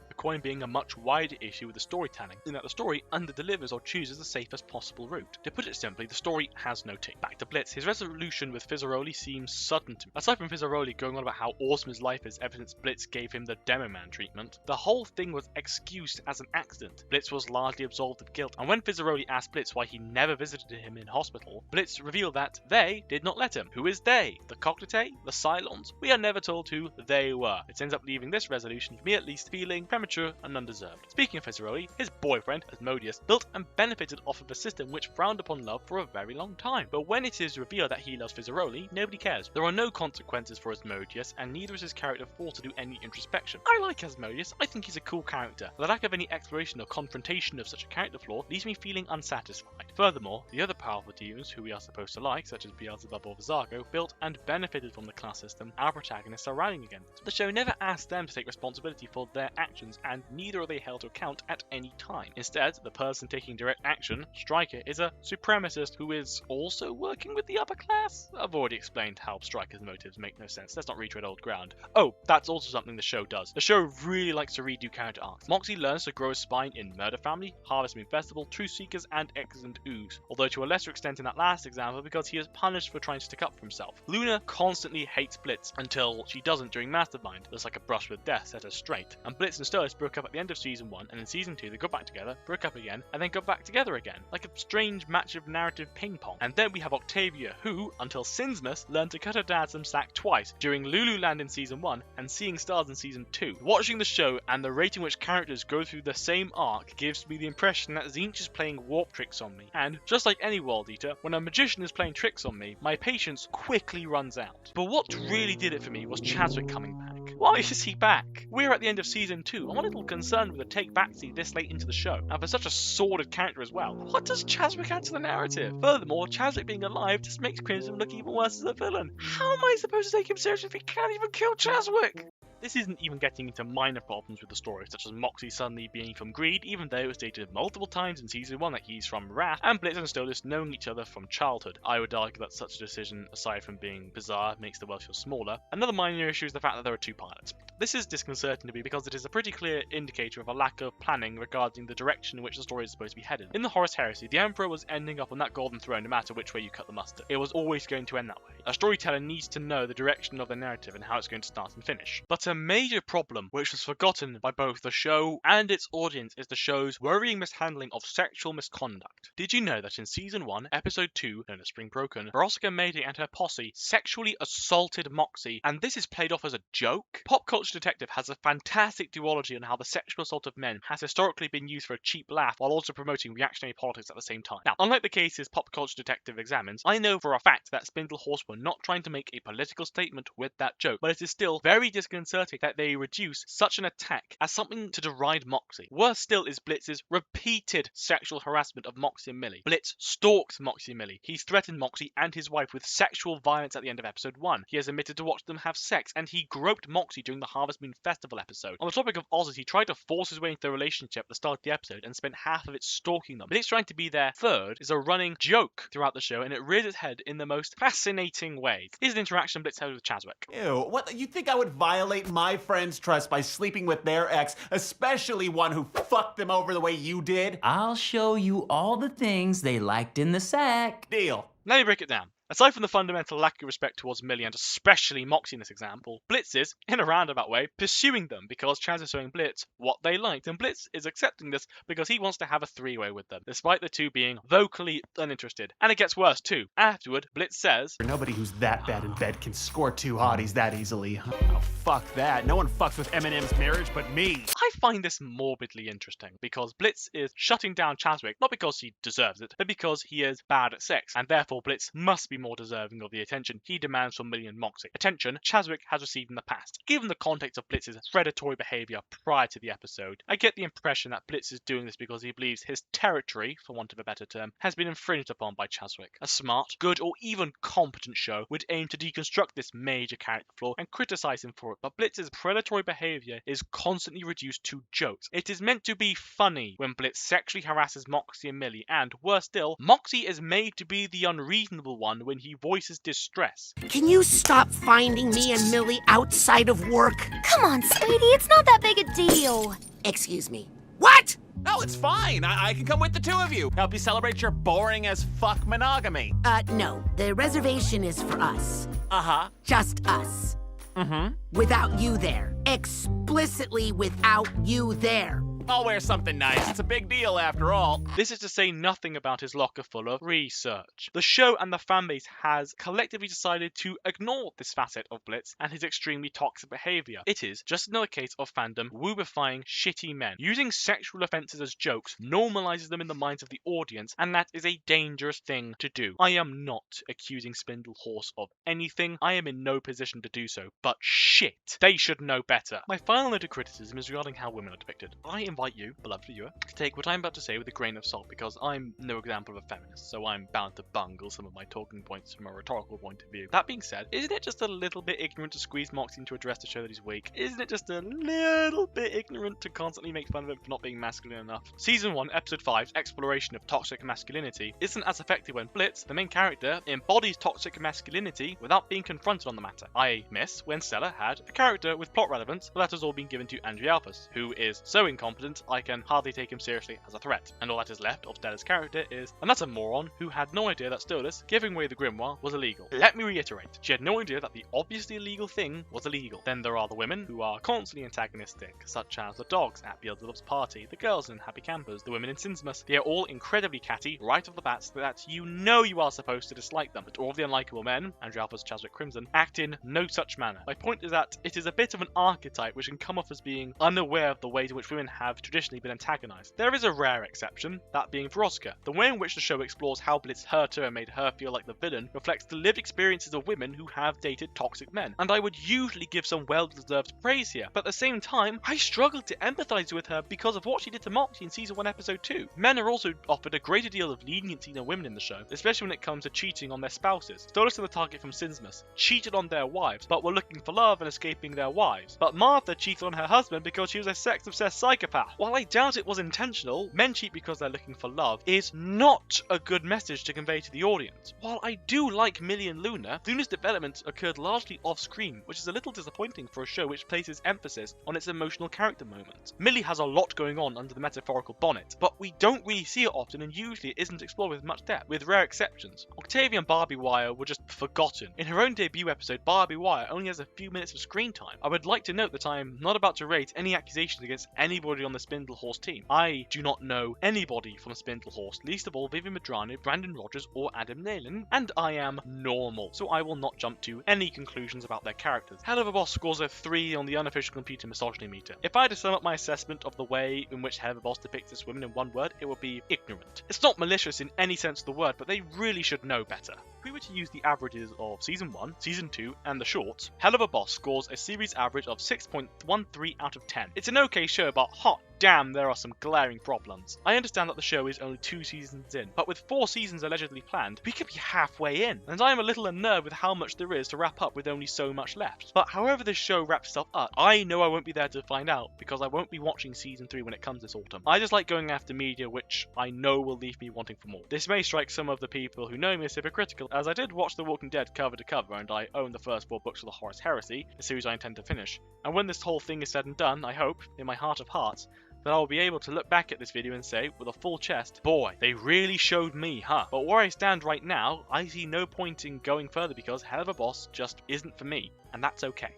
being a much wider issue with the storytelling, in that the story under-delivers or chooses the safest possible route. To put it simply, the story has no take. Back to Blitz, his resolution with Fizzaroli seems sudden to me. Aside from Fizzaroli going on about how awesome his life is ever since Blitz gave him the Demo Man treatment, the whole thing was excused as an accident. Blitz was largely absolved of guilt, and when Fizzaroli asked Blitz why he never visited him in hospital, Blitz revealed that they did not let him. Who is they? The Cognitate? The Cylons? We are never told who they were. It ends up leaving this resolution, for me at least, feeling premature and undeserved. Speaking of Fizzaroli, his boyfriend, Asmodeus, built and benefited off of a system which frowned upon love for a very long time. But when it is revealed that he loves Fizzaroli, nobody cares. There are no consequences for Asmodeus, and neither is his character forced to do any introspection. I like Asmodeus, I think he's a cool character. The lack of any exploration or confrontation of such a character flaw leaves me feeling unsatisfied. Furthermore, the other powerful demons who we are supposed to like, such as Beelzebub or Vizago, built and benefited from the class system our protagonists are rallying against. The show never asked them to take responsibility for their actions, and neither are they held to account at any time. Instead, the person taking direct action, Stryker, is a supremacist who is also working with the upper class. I've already explained how Stryker's motives make no sense. Let's not retread old ground. Oh, that's also something the show does. The show really likes to redo character arcs. Moxie learns to grow a spine in Murder Family, Harvest Moon Festival, Truth Seekers, and X's and ooze, although to a lesser extent in that last example because he is punished for trying to stick up for himself. Luna constantly hates Blitz until she doesn't during Mastermind. It's like a brush with death set her straight. And Blitz and Stolas broke up at the end of season 1, and in season 2 they got back together, broke up again, and then got back together again, like a strange match of narrative ping pong. And then we have Octavia, who, until Sinsmas, learned to cut her dad some slack twice, during Lululand in season 1 and Seeing Stars in season 2. Watching the show and the rate in which characters go through the same arc gives me the impression that Tzeentch is playing warp tricks on me. And just like any world eater, when a magician is playing tricks on me, my patience quickly runs out. But what really did it for me was Chadwick coming back. Why is he back? We're at the end of season 2. I'm a little concerned with the take back scene this late into the show, and for such a sordid character as well. What does Chadwick add to the narrative? Furthermore, Chadwick being alive just makes Crimson look even worse as a villain. How am I supposed to take him seriously if he can't even kill Chadwick? This isn't even getting into minor problems with the story, such as Moxie suddenly being from Greed, even though it was stated multiple times in season 1 that he's from Wrath, and Blitz and Stolas knowing each other from childhood. I would argue that such a decision, aside from being bizarre, makes the world feel smaller. Another minor issue is the fact that there are 2 pilots. This is disconcerting to me because it is a pretty clear indicator of a lack of planning regarding the direction in which the story is supposed to be headed. In the Horus Heresy, the Emperor was ending up on that golden throne no matter which way you cut the mustard. It was always going to end that way. A storyteller needs to know the direction of the narrative and how it's going to start and finish. But a major problem, which was forgotten by both the show and its audience, is the show's worrying mishandling of sexual misconduct. Did you know that in season 1, episode 2, known as Spring Broken, Veronica Mayday and her posse sexually assaulted Moxie, and this is played off as a joke? Pop Culture Detective has a fantastic duology on how the sexual assault of men has historically been used for a cheap laugh while also promoting reactionary politics at the same time. Now, unlike the cases Pop Culture Detective examines, I know for a fact that Spindle Horse were not trying to make a political statement with that joke, but it is still very disconcerting that they reduce such an attack as something to deride Moxie. Worse still is Blitz's repeated sexual harassment of Moxie and Millie. Blitz stalks Moxie and Millie. He's threatened Moxie and his wife with sexual violence at the end of episode 1. He has admitted to watch them have sex, and he groped Moxie during the Harvest Moon Festival episode. On the topic of Ozzy, he tried to force his way into the relationship at the start of the episode and spent half of it stalking them. Blitz trying to be their third is a running joke throughout the show, and it rears its head in the most fascinating way. Here's an interaction Blitz had with Chadwick. Ew, what? You think I would violate my friend's trust by sleeping with their ex, especially one who fucked them over the way you did? I'll show you all the things they liked in the sack. Deal. Let me break it down. Aside from the fundamental lack of respect towards Millie and especially Moxie in this example, Blitz is, in a roundabout way, pursuing them because Chaz is showing Blitz what they liked, and Blitz is accepting this because he wants to have a three-way with them, despite the two being vocally uninterested. And it gets worse too. Afterward, Blitz says, "Nobody who's that bad in bed can score 2 hotties that easily." Oh, fuck that. No one fucks with Eminem's marriage but me. I find this morbidly interesting because Blitz is shutting down Chadwick, not because he deserves it, but because he is bad at sex, and therefore Blitz must be more deserving of the attention he demands from Millie and Moxie. Attention Chadwick has received in the past. Given the context of Blitz's predatory behavior prior to the episode, I get the impression that Blitz is doing this because he believes his territory, for want of a better term, has been infringed upon by Chadwick. A smart, good, or even competent show would aim to deconstruct this major character flaw and criticize him for it, but Blitz's predatory behavior is constantly reduced to jokes. It is meant to be funny when Blitz sexually harasses Moxie and Millie, and, worse still, Moxie is made to be the unreasonable one when he voices distress. Can you stop finding me and Millie outside of work? Come on, sweetie, it's not that big a deal. Excuse me. What? No, it's fine. I can come with the two of you. Help you celebrate your boring as fuck monogamy. No. The reservation is for us. Uh-huh. Just us. Mm-hmm. Without you there. Explicitly without you there. I'll wear something nice. It's a big deal after all. This is to say nothing about his locker full of research. The show and the fanbase has collectively decided to ignore this facet of Blitz and his extremely toxic behavior. It is just another case of fandom woobifying shitty men. Using sexual offenses as jokes normalizes them in the minds of the audience, and that is a dangerous thing to do. I am not accusing Spindle Horse of anything. I am in no position to do so, but shit, they should know better. My final note of criticism is regarding how women are depicted. I invite you, beloved viewer, to take what I'm about to say with a grain of salt because I'm no example of a feminist, so I'm bound to bungle some of my talking points from a rhetorical point of view. That being said, isn't it just a little bit ignorant to squeeze Moxie into a dress to show that he's weak? Isn't it just a little bit ignorant to constantly make fun of him for not being masculine enough? Season 1, Episode 5's exploration of toxic masculinity isn't as effective when Blitz, the main character, embodies toxic masculinity without being confronted on the matter. I miss when Stella had a character with plot relevance, but that has all been given to Andrea Alphys, who is so incompetent independent, I can hardly take him seriously as a threat. And all that is left of Stella's character is an utter moron who had no idea that Stolas giving away the grimoire was illegal. Let me reiterate, she had no idea that the obviously illegal thing was illegal. Then there are the women who are constantly antagonistic, such as the dogs at Beelzebub's party, the girls in Happy Campers, the women in Sinsmas. They are all incredibly catty right off the bat, so that you know you are supposed to dislike them. But all of the unlikable men, Andrew Alpha's Chadwick Crimson, act in no such manner. My point is that it is a bit of an archetype which can come off as being unaware of the ways in which women have traditionally been antagonized. There is a rare exception, that being Veronica. The way in which the show explores how Blitz hurt her and made her feel like the villain reflects the lived experiences of women who have dated toxic men, and I would usually give some well-deserved praise here, but at the same time, I struggled to empathize with her because of what she did to Moxie in season 1 episode 2. Men are also offered a greater deal of leniency than women in the show, especially when it comes to cheating on their spouses. Stolas and the target from Sinsmas cheated on their wives, but were looking for love and escaping their wives. But Martha cheated on her husband because she was a sex-obsessed psychopath. While I doubt it was intentional, men cheat because they're looking for love is not a good message to convey to the audience. While I do like Millie and Luna, Luna's development occurred largely off-screen, which is a little disappointing for a show which places emphasis on its emotional character moments. Millie has a lot going on under the metaphorical bonnet, but we don't really see it often, and usually it isn't explored with much depth, with rare exceptions. Octavia and Barbie Wire were just forgotten. In her own debut episode, Barbie Wire only has a few minutes of screen time. I would like to note that I am not about to rate any accusations against anybody on the Spindlehorse team. I do not know anybody from Spindlehorse, least of all Vivian Madrano, Brandon Rogers, or Adam Nalen, and I am normal, so I will not jump to any conclusions about their characters. Helluva Boss scores a 3 on the unofficial computer misogyny meter. If I had to sum up my assessment of the way in which Helluva Boss depicts its women in one word, it would be ignorant. It's not malicious in any sense of the word, but they really should know better. If we were to use the averages of Season 1, Season 2, and the shorts, Helluva Boss scores a series average of 6.13 out of 10. It's an okay show, but hot damn, there are some glaring problems. I understand that the show is only 2 seasons in, but with 4 seasons allegedly planned, we could be halfway in, and I am a little unnerved with how much there is to wrap up with only so much left. But however this show wraps itself up, I know I won't be there to find out, because I won't be watching Season 3 when it comes this autumn. I just like going after media which I know will leave me wanting for more. This may strike some of the people who know me as hypocritical, as I did watch The Walking Dead cover to cover, and I own the first 4 books of the Horus Heresy, a series I intend to finish. And when this whole thing is said and done, I hope, in my heart of hearts, that I will be able to look back at this video and say, with a full chest, boy, they really showed me, huh? But where I stand right now, I see no point in going further because Helluva Boss just isn't for me, and that's okay.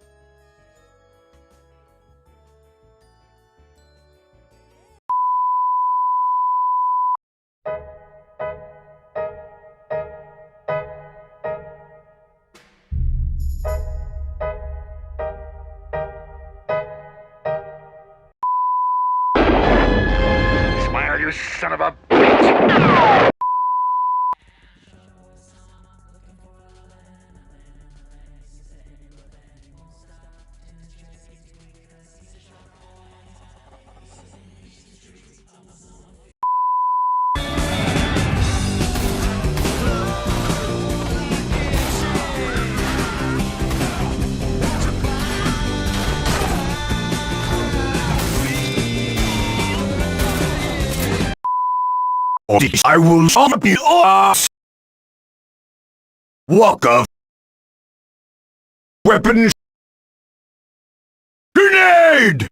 Smile, you son of a bitch! I will chop you off! Walk of weapons. Grenade!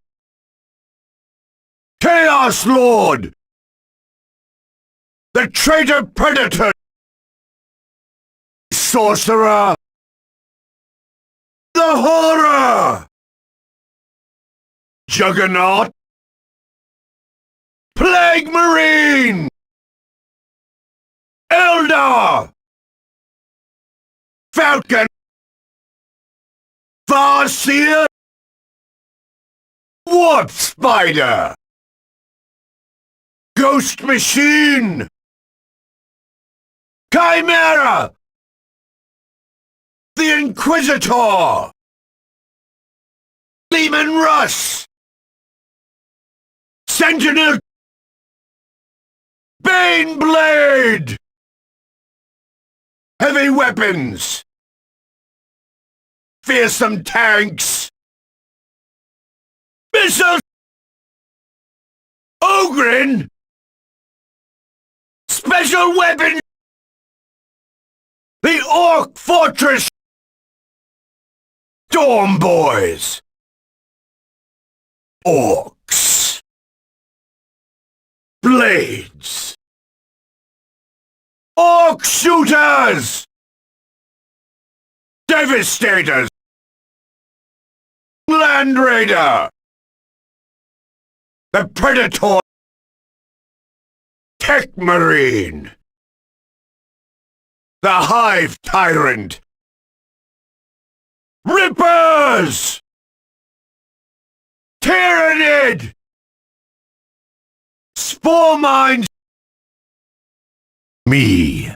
Chaos Lord! The traitor predator! Sorcerer! The horror! Juggernaut! Plague Marine! Eldar! Falcon! Farseer! Warp Spider! Ghost Machine! Chimera! The Inquisitor! Lehman Russ! Sentinel! Baneblade! Heavy weapons! Fearsome tanks! Missiles! Ogren! Special weapon! The Orc Fortress! Storm Boys! Orcs! Blades! Orc shooters! Devastators! Land Raider! The Predator! Tech Marine! The Hive Tyrant! Rippers! Tyrannid! Spore Mines! Me.